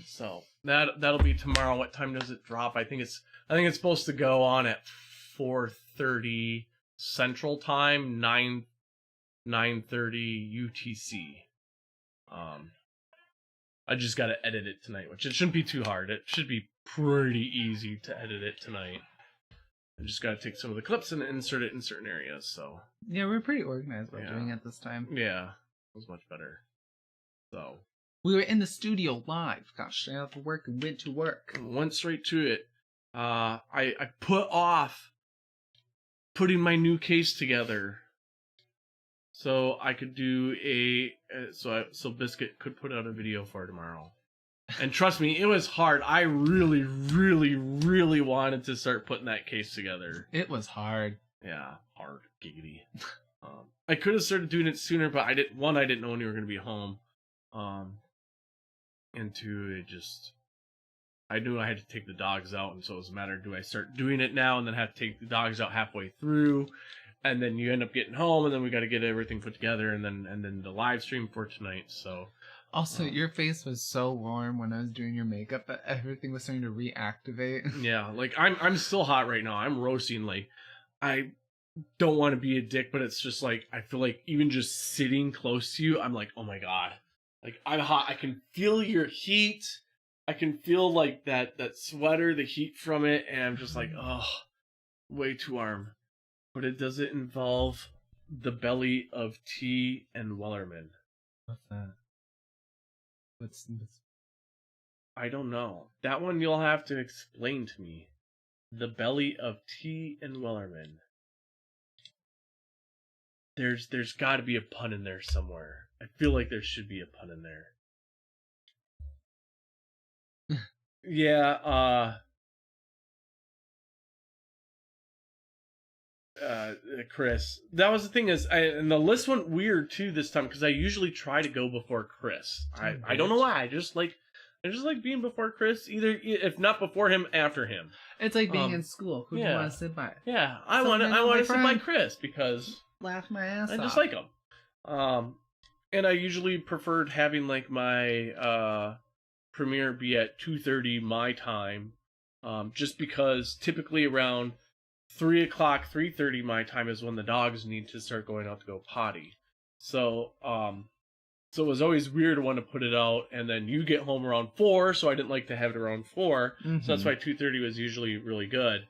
So that'll be tomorrow. What time does it drop? I think it's supposed to go on at 4:30 Central Time, 9:30 UTC. I just gotta edit it tonight, which it shouldn't be too hard. It should be pretty easy to edit it tonight. I just gotta take some of the clips and insert it in certain areas, so... Yeah, we're pretty organized about doing it this time. Yeah, it was much better. So... We were in the studio live. Got straight out of work and went to work. Went straight to it. I put off putting my new case together so I could do so Biscuit could put out a video for tomorrow. And trust me, it was hard. I really, really, really wanted to start putting that case together. It was hard. Yeah, hard, giggity. I could have started doing it sooner, but I didn't know when you were going to be home. And two, I knew I had to take the dogs out, and so it was a matter of, do I start doing it now and then have to take the dogs out halfway through, and then you end up getting home, and then we got to get everything put together, and then the live stream for tonight. So also, your face was so warm when I was doing your makeup that everything was starting to reactivate. Yeah, like I'm still hot right now. I'm roasting. Like, I don't want to be a dick, but it's just like I feel like even just sitting close to you, I'm like, oh my god, like I'm hot. I can feel your heat. I can feel like that sweater, the heat from it, and I'm just like, oh, way too warm. But it doesn't involve the belly of tea and Wellerman. What's that? What's I don't know. That one you'll have to explain to me. The belly of tea and Wellerman. There's got to be a pun in there somewhere. I feel like there should be a pun in there. Yeah, Chris. That was the thing and the list went weird too this time because I usually try to go before Chris. I don't know why. I just like being before Chris. Either if not before him, after him. It's like being in school. Who do you want to sit by? Yeah, I want to sit by Chris because laugh my ass off. I just like him. And I usually preferred having like my premiere be at 2:30 my time, just because typically around 3 o'clock, 3:30 my time is when the dogs need to start going out to go potty. So it was always weird to want to put it out, and then you get home around 4, so I didn't like to have it around 4. Mm-hmm. So that's why 2:30 was usually really good.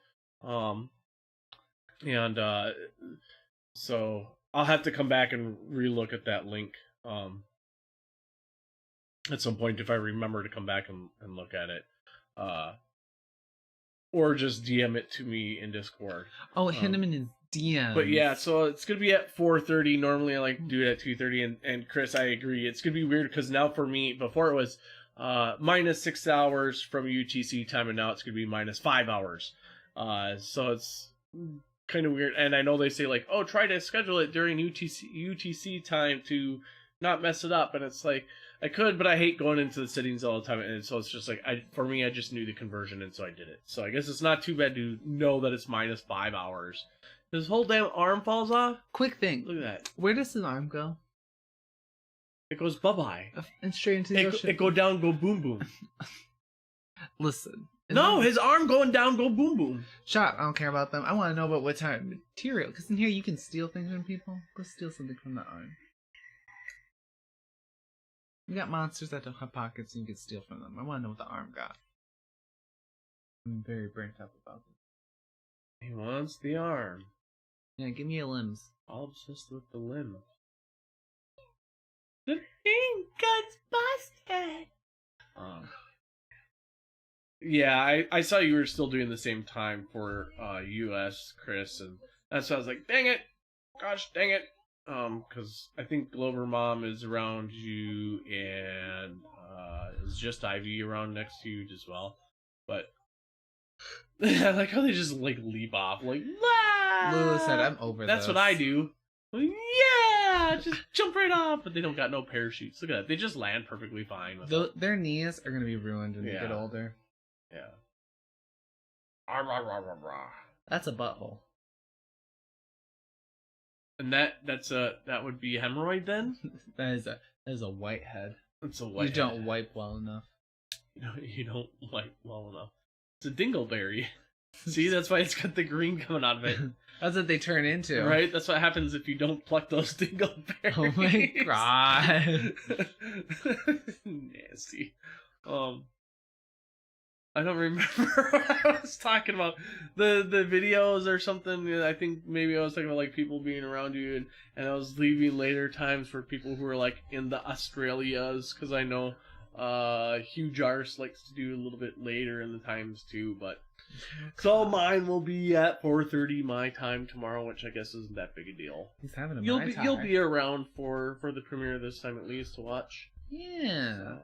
So I'll have to come back and relook at that link at some point if I remember to come back and look at it. Or just DM it to me in Discord. Oh, hit him in his DM. But yeah, so it's going to be at 4:30. Normally I like to do it at 2:30. And Chris, I agree. It's going to be weird because now for me, before it was minus 6 hours from UTC time, and now it's going to be minus 5 hours. So it's kind of weird. And I know they say like, oh, try to schedule it during UTC time to not mess it up. And it's like, I could, but I hate going into the settings all the time, and so it's just like, for me, I just knew the conversion, and so I did it. So I guess it's not too bad to know that it's minus 5 hours. His whole damn arm falls off? Quick thing. Look at that. Where does his arm go? It goes bye-bye. And straight into the ocean. It go down, go boom boom. Listen. No, his arm going down, go boom boom. Shut, I don't care about them. I want to know about what type of material, because in here you can steal things from people. Go steal something from the arm. We got monsters that don't have pockets and you can steal from them. I want to know what the arm got. I'm very burnt up about this. He wants the arm. Yeah, give me your limbs. All obsessed with the limb. The thing got busted! Yeah, I saw you were still doing the same time for US, Chris, and that's why I was like, dang it! Gosh, dang it! Because I think Glover Mom is around you, and is just Ivy around next to you as well. But I like how they just like leap off, like Lulu said, "I'm over." That's what I do. Like, yeah, just jump right off. But they don't got no parachutes. Look at that. They just land perfectly fine. Their knees are gonna be ruined when they get older. Yeah. That's a butthole. And that would be hemorrhoid then? that is a white head. It's a white head. You don't wipe well enough. You don't wipe well enough. It's a dingleberry. See, that's why it's got the green coming out of it. That's what they turn into. Right? That's what happens if you don't pluck those dingleberries. Oh my god. Nasty. I don't remember what I was talking about. The videos or something. I think maybe I was talking about like people being around you, and I was leaving later times for people who are like in the Australias, because I know Hugh Jarvis likes to do a little bit later in the times too. But so mine will be at 4:30 my time tomorrow, which I guess isn't that big a deal. He's having a You'll be around for the premiere this time at least to watch. Yeah. So.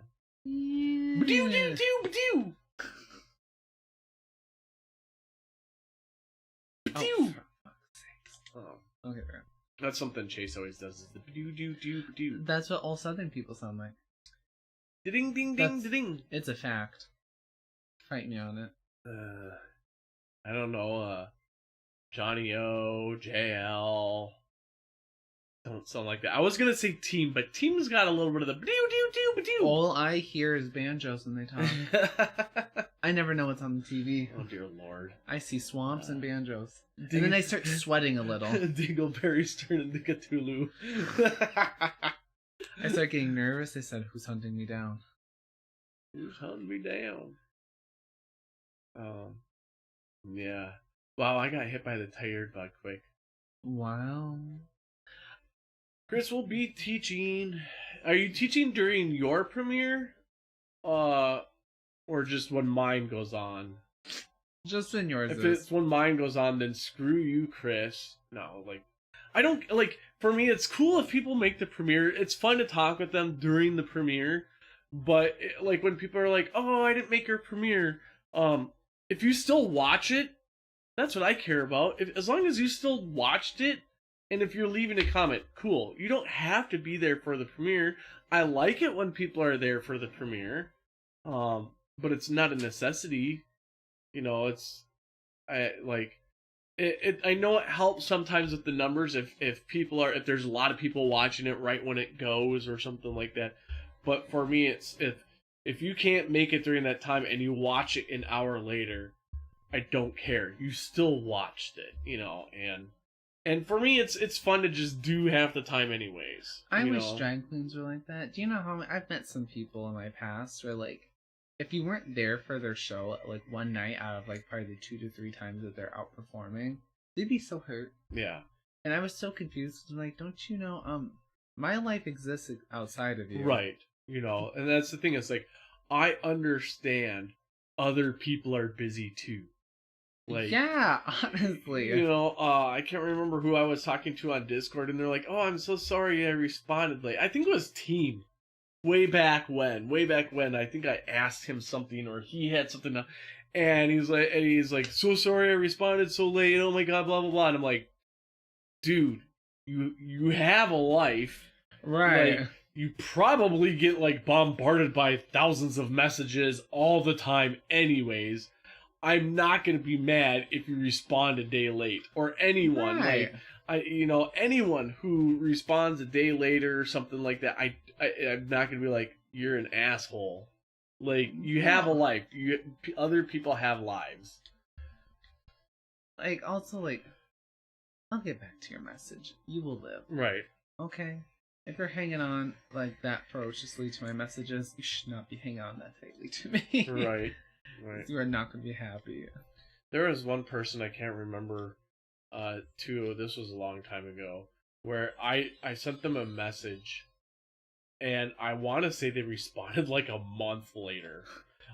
Yeah. Ba-doo-doo-doo-ba-doo. Ba-doo. Oh. Okay, fair. That's something Chase always does, is the ba-doo-doo-doo-ba-doo. That's what all Southern people sound like. Ding ding ding ding. It's a fact. Fight me on it. I don't know, Johnny O, JL. Don't sound like that. I was gonna say Team, but Team's got a little bit of the ba-doo-doo-doo-ba-doo. All I hear is banjos when they talk. I never know what's on the TV. Oh dear lord. I see swamps and banjos. And then I start sweating a little. Dingleberry's turning to Cthulhu. I start getting nervous. They said, "Who's hunting me down?" Who's hunting me down? Yeah. Wow, I got hit by the tired bug quick. Wow. Chris will be teaching. Are you teaching during your premiere? Or just when mine goes on? Just when yours If is. it's when mine goes on, then screw you, Chris. No, I don't, for me, it's cool if people make the premiere. It's fun to talk with them during the premiere. But, when people are like, oh, I didn't make your premiere. If you still watch it, that's what I care about. As long as you still watched it, and if you're leaving a comment, cool. You don't have to be there for the premiere. I like it when people are there for the premiere. But it's not a necessity. I know it helps sometimes with the numbers if there's a lot of people watching it right when it goes or something like that. But for me, it's if you can't make it during that time and you watch it an hour later, I don't care. You still watched it, and for me, it's fun to just do half the time anyways. I wish drag queens were like that. Do you know how I've met some people in my past where if you weren't there for their show one night out of probably the 2 to 3 times that they're out performing, they'd be so hurt. Yeah. And I was so confused. I'm like, don't you know, my life exists outside of you. Right. And that's the thing. It's I understand other people are busy too. Yeah, honestly. I can't remember who I was talking to on Discord, and they're like, oh, I'm so sorry I responded late. I think it was Team. Way back when, I think I asked him something, or he had something, and he's like, so sorry I responded so late, oh my god, blah, blah, blah. And I'm like, dude, you have a life. Right. You probably get bombarded by thousands of messages all the time anyways. I'm not going to be mad if you respond a day late, or anyone. Right. Anyone who responds a day later or something like that, I'm not going to be like, you're an asshole. You have a life. Other people have lives. Also, I'll get back to your message. You will live. Right. Okay? If you're hanging on that ferociously to my messages, you should not be hanging on that tightly to me. Right. You are not going to be happy. There was one person, I can't remember, this was a long time ago, where I sent them a message, and I want to say they responded a month later.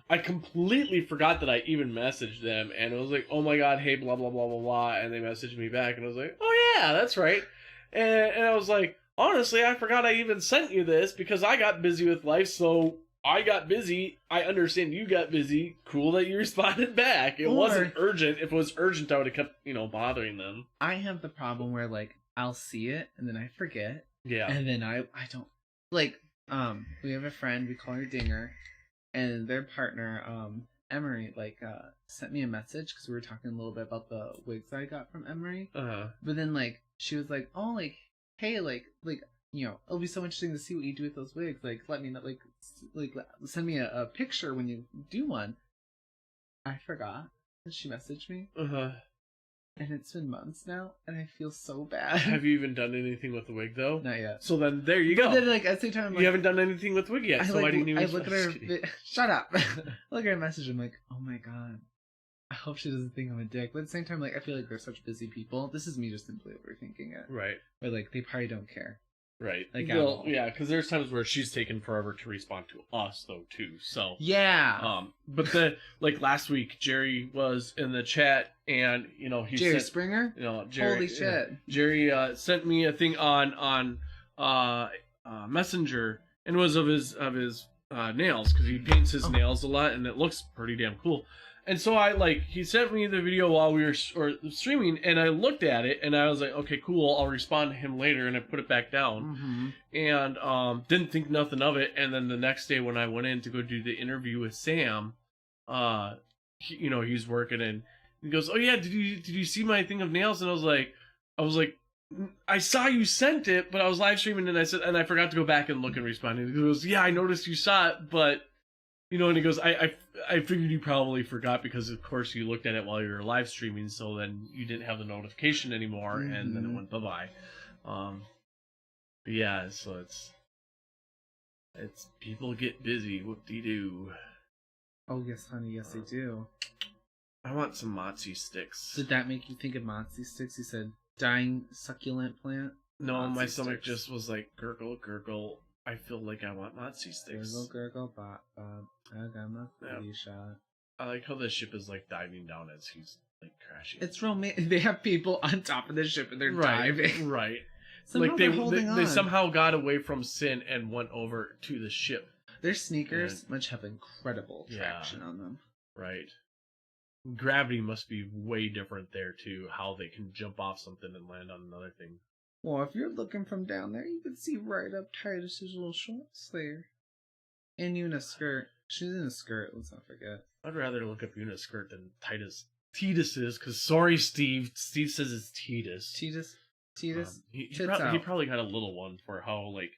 I completely forgot that I even messaged them, and it was like, oh my god, hey, blah, blah, blah, blah, blah, and they messaged me back, and I was like, oh yeah, that's right. And I was like, honestly, I forgot I even sent you this, because I got busy with life, so I got busy. I understand you got busy. Cool that you responded back. It wasn't urgent. If it was urgent, I would have kept, bothering them. I have the problem where, I'll see it, and then I forget. Yeah. And then I don't... we have a friend, we call her Dinger, and their partner, Emery, sent me a message, because we were talking a little bit about the wigs I got from Emery. Uh-huh. But then, she was like, oh, hey, it'll be so interesting to see what you do with those wigs. Let me know, send me a picture when you do one. I forgot. And she messaged me. Uh-huh. And it's been months now, and I feel so bad. Have you even done anything with the wig, though? Not yet. So then, there you go. But then, at the same time, you haven't done anything with the wig yet, so I didn't even... I look at her... Shut up! Look at her message, I'm like, oh my god. I hope she doesn't think I'm a dick. But at the same time, I feel like they're such busy people. This is me just simply overthinking it. Right. Or, they probably don't care. Right. Well, yeah, because there's times where she's taken forever to respond to us, though, too. So yeah. But last week, Jerry was in the chat, and he Jerry sent, Springer. Jerry. Holy shit. Jerry sent me a thing on Messenger, and it was of his nails, because he paints his nails a lot, and it looks pretty damn cool. And so he sent me the video while we were streaming, and I looked at it, and I was like, okay, cool, I'll respond to him later, and I put it back down, and didn't think nothing of it. And then the next day when I went in to go do the interview with Sam, he's working, and he goes, oh yeah, did you see my thing of nails? And I was like, I saw you sent it, but I was live streaming, and I forgot to go back and look and respond. And he goes, yeah, I noticed you saw it, but and he goes, I figured you probably forgot because of course you looked at it while you were live streaming, so then you didn't have the notification anymore, and then it went bye-bye. But yeah, so it's people get busy. Whoop-de-doo. Oh yes, honey, yes they do. I want some mozzie sticks. Did that make you think of mozzie sticks? You said dying succulent plant? No, mozzie my stomach sticks. just was like, gurgle, gurgle. I feel like I want mozzie sticks. Gurgle, gurgle, bop, bop. I got my booty shot. I like how the ship is like diving down as he's like crashing. It's romantic. They have people on top of the ship and they're diving. Right. Somehow they somehow got away from Sin and went over to the ship. Their sneakers must have incredible traction on them. Right. Gravity must be way different there too. How they can jump off something and land on another thing. Well, if you're looking from down there, you can see right up Titus's little shorts there. And Yuna's skirt. She's in a skirt, let's not forget. I'd rather look up Yuna's skirt than Titus's, because sorry, Steve. Steve says it's Titus. Titus? He probably got a little one for how, like,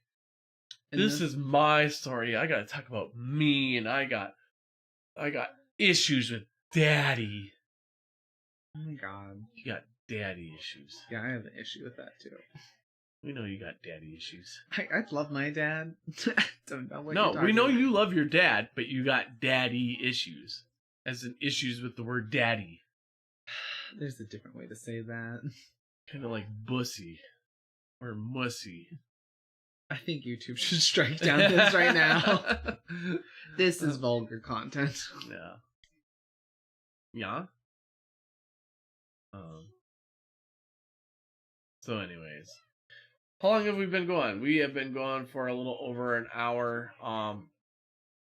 this is my story. I gotta talk about me, and I got issues with daddy. Oh my god. You got daddy issues. Yeah, I have an issue with that too. We know you got daddy issues. I love my dad. Don't know what no, we know you love your dad, but you got daddy issues. As in issues with the word daddy. There's a different way to say that. Kind of like bussy. Or mussy. I think YouTube should strike down this right now. This is vulgar content. Yeah. Yeah? So anyways. How long have we been going? We have been going for a little over an hour.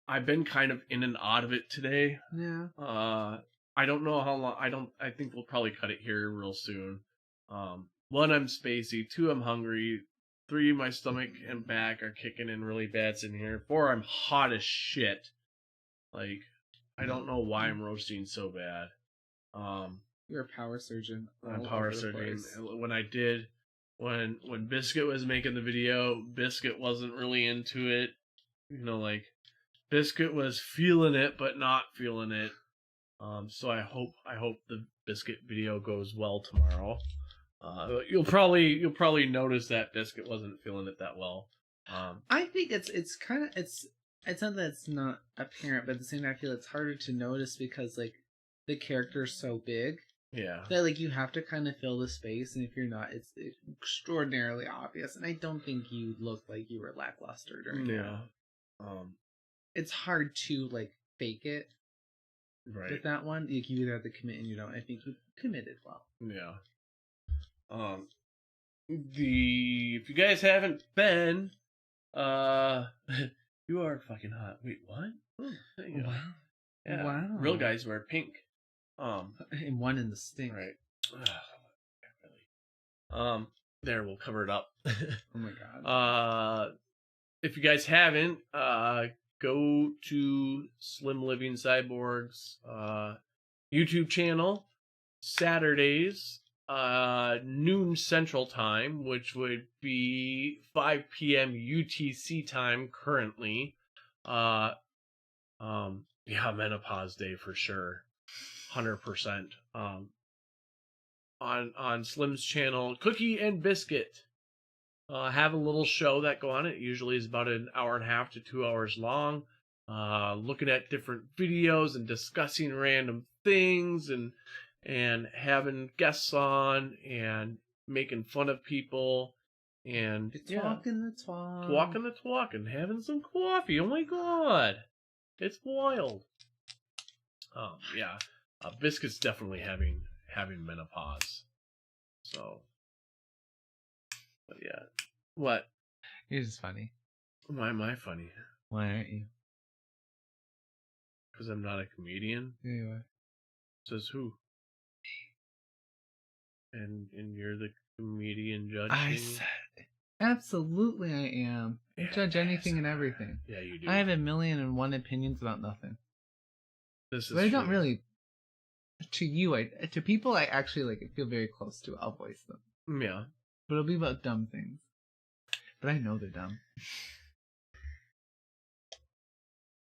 I've been kind of in and out of it today. Yeah. I don't know how long. I think we'll probably cut it here real soon. 1, I'm spacey. 2, I'm hungry. 3, my stomach and back are kicking in really bad in here. 4, I'm hot as shit. Like, I don't know why I'm roasting so bad. You're a power surgeon. I'm a power surgeon. When Biscuit was making the video, Biscuit wasn't really into it. Like, Biscuit was feeling it, but not feeling it. So I hope the Biscuit video goes well tomorrow. You'll probably notice that Biscuit wasn't feeling it that well. I think it's not that it's not apparent, but at the same time I feel it's harder to notice because like the character's so big. Yeah. That like you have to kind of fill the space, and if you're not, it's extraordinarily obvious. And I don't think you looked like you were lackluster during that. It's hard to like fake it. Right. With that one, like you either have to commit and you don't. I think you committed well. Yeah. If you guys haven't been, you are fucking hot. Wait, what? Oh, there you go. Wow. Yeah. Wow. Real guys wear pink. And one in the stink. Right. There, we'll cover it up. Oh my god. If you guys haven't, go to Slim Living Cyborg's YouTube channel Saturdays, noon Central Time, which would be 5 p.m. UTC time currently. Yeah, menopause day for sure. 100%. On Slim's channel, Cookie and Biscuit have a little show that go on. It usually is about an hour and a half to 2 hours long, looking at different videos and discussing random things and having guests on and making fun of people and Talking the talk. Walking the talk and having some coffee. Oh my god. It's wild. Yeah. Biscuit's definitely having menopause. So, but yeah. What? You're just funny. Why am I funny? Why aren't you? Because I'm not a comedian. Yeah, you are. Says who? And you're the comedian judging? I said, absolutely I am. I judge anything and everything. Yeah, you do. I have 1,000,001 opinions about nothing. This is but I don't true. really... To you, to people I actually feel very close to, I'll voice them. Yeah. But it'll be about dumb things. But I know they're dumb.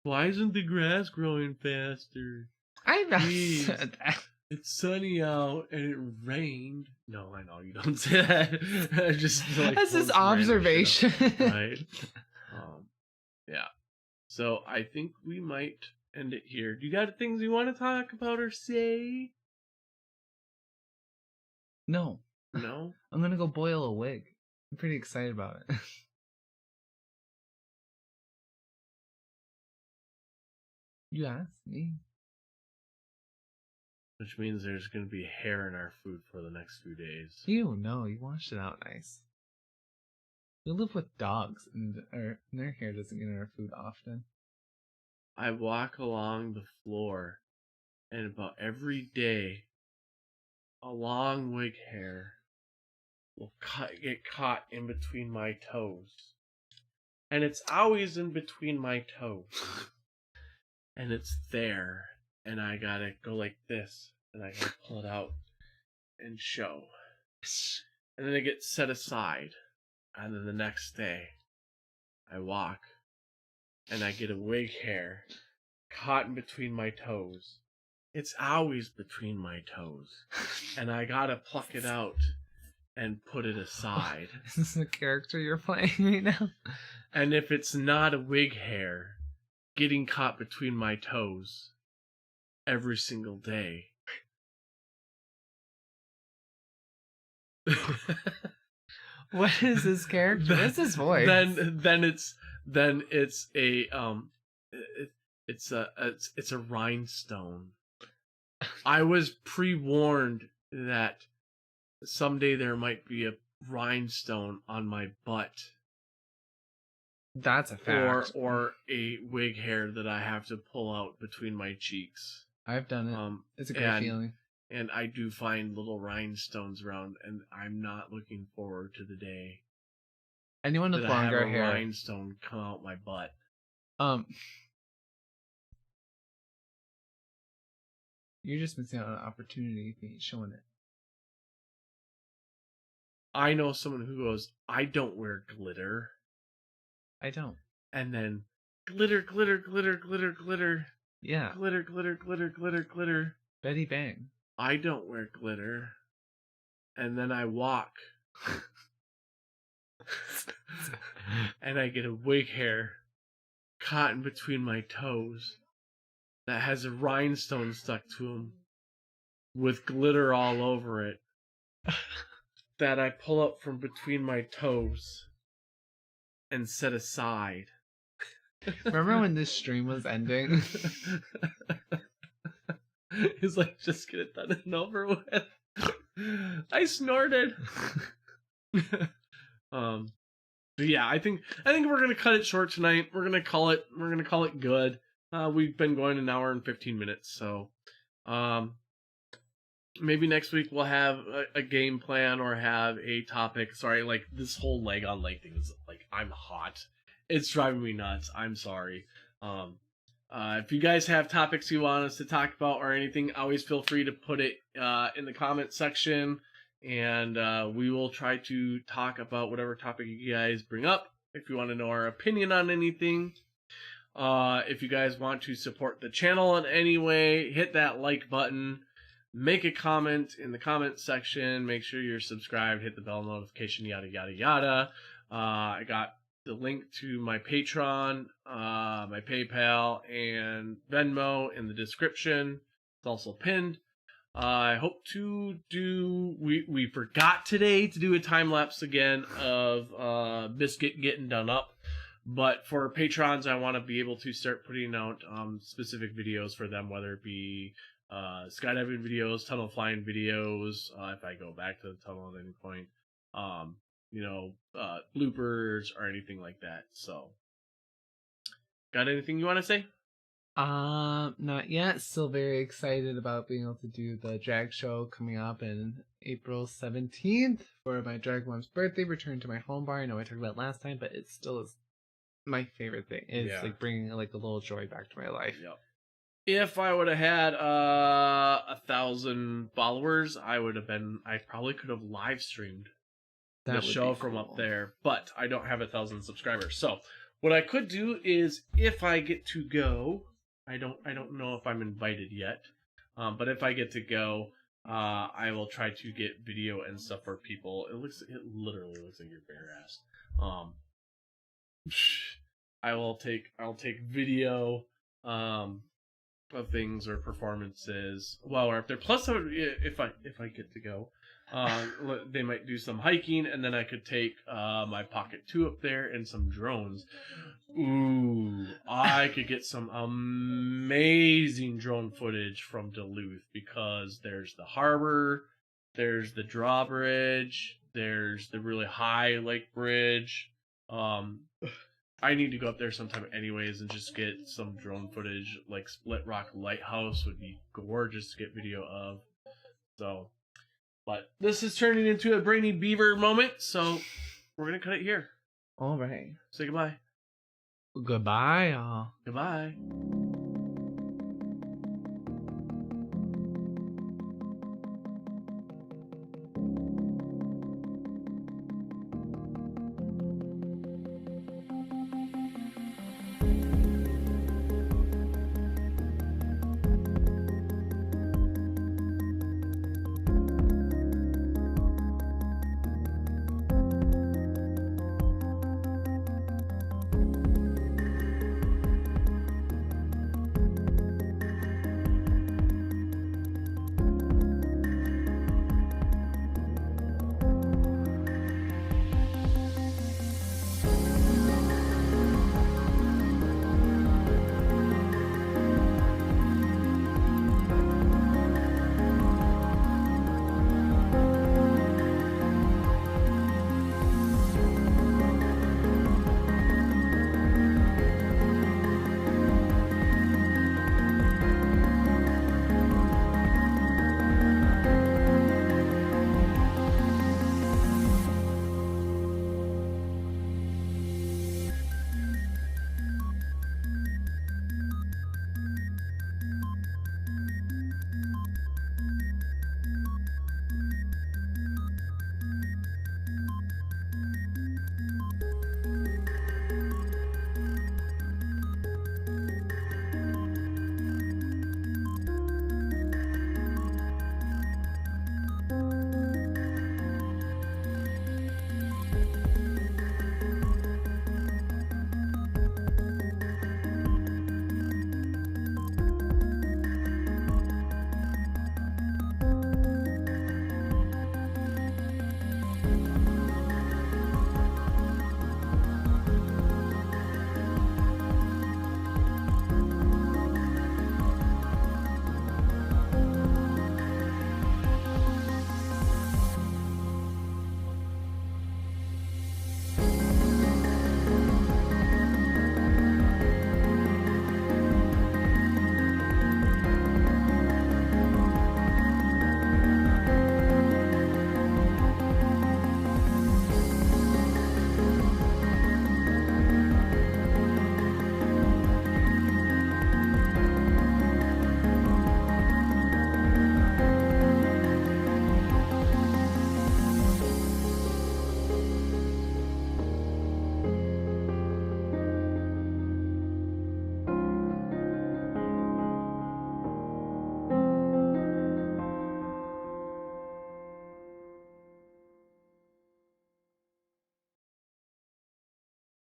Why isn't the grass growing faster? I've not said that. It's sunny out and it rained. No, I know you don't say that. Just that's his observation. Right. Yeah. So I think we might end it here. Do you got things you want to talk about or say? No. No? I'm gonna go boil a wig. I'm pretty excited about it. You asked me. Which means there's going to be hair in our food for the next few days. You washed it out nice. We live with dogs, and their hair doesn't get in our food often. I walk along the floor, and about every day, a long wig hair will get caught in between my toes. And it's always in between my toes. And it's there. And I gotta go like this. And I gotta pull it out and show. And then it gets set aside. And then the next day, I walk. And I get a wig hair caught in between my toes. It's always between my toes. And I gotta pluck it out and put it aside. Is this the character you're playing right now? And if it's not a wig hair getting caught between my toes every single day. What is this character? What's his voice? Then it's a rhinestone. I was pre-warned that someday there might be a rhinestone on my butt. That's a fact. Or a wig hair that I have to pull out between my cheeks. I've done it. It's a great feeling. And I do find little rhinestones around, and I'm not looking forward to the day. Anyone with longer hair, rhinestone come out my butt. You're just missing out on an opportunity if you ain't showing it. I know someone who goes, I don't wear glitter. I don't. And then glitter, glitter, glitter, glitter, glitter. Yeah. Glitter, glitter, glitter, glitter, glitter. Betty Bang. I don't wear glitter. And then I walk. And I get a wig hair caught in between my toes that has a rhinestone stuck to them with glitter all over it that I pull up from between my toes and set aside. Remember when this stream was ending? He's like, just get it done and over with. I snorted. But yeah, I think we're gonna cut it short tonight. We're gonna call it good. We've been going an hour and 15 minutes, so maybe next week we'll have a game plan or have a topic. Sorry, like this whole leg on leg thing is like, I'm hot. It's driving me nuts. I'm sorry. If you guys have topics you want us to talk about or anything, always feel free to put it in the comment section, and we will try to talk about whatever topic you guys bring up. If you want to know our opinion on anything, if you guys want to support the channel in any way, hit that like button, make a comment in the comment section, make sure you're subscribed, hit the bell notification, yada yada yada. I got the link to my Patreon, my PayPal, and Venmo in the description. It's also pinned. I hope to do... We forgot today to do a time-lapse again of Biscuit getting done up. But for Patrons, I want to be able to start putting out specific videos for them, whether it be skydiving videos, tunnel flying videos, if I go back to the tunnel at any point. Bloopers or anything like that. So, got anything you want to say? Not yet. Still very excited about being able to do the drag show coming up in April 17th for my drag mom's birthday. Return to my home bar. I know I talked about it last time, but it still is my favorite thing. It's like bringing like a little joy back to my life. Yep. If I would have had 1,000 followers, I probably could have live streamed the show from up there, but I don't have 1,000 subscribers. So what I could do is, if I get to go, I don't know if I'm invited yet, but if I get to go, I will try to get video and stuff for people. It literally looks like your bare ass. I'll take video of things or performances while we're up there. Plus, if I get to go, they might do some hiking, and then I could take my Pocket 2 up there and some drones. Ooh, I could get some amazing drone footage from Duluth, because there's the harbor, there's the drawbridge, there's the really high lake bridge. I need to go up there sometime anyways and just get some drone footage. Like Split Rock Lighthouse would be gorgeous to get video of. So, but this is turning into a Brainy Beaver moment, so we're going to cut it here. All right. Say goodbye. Goodbye, y'all. Goodbye.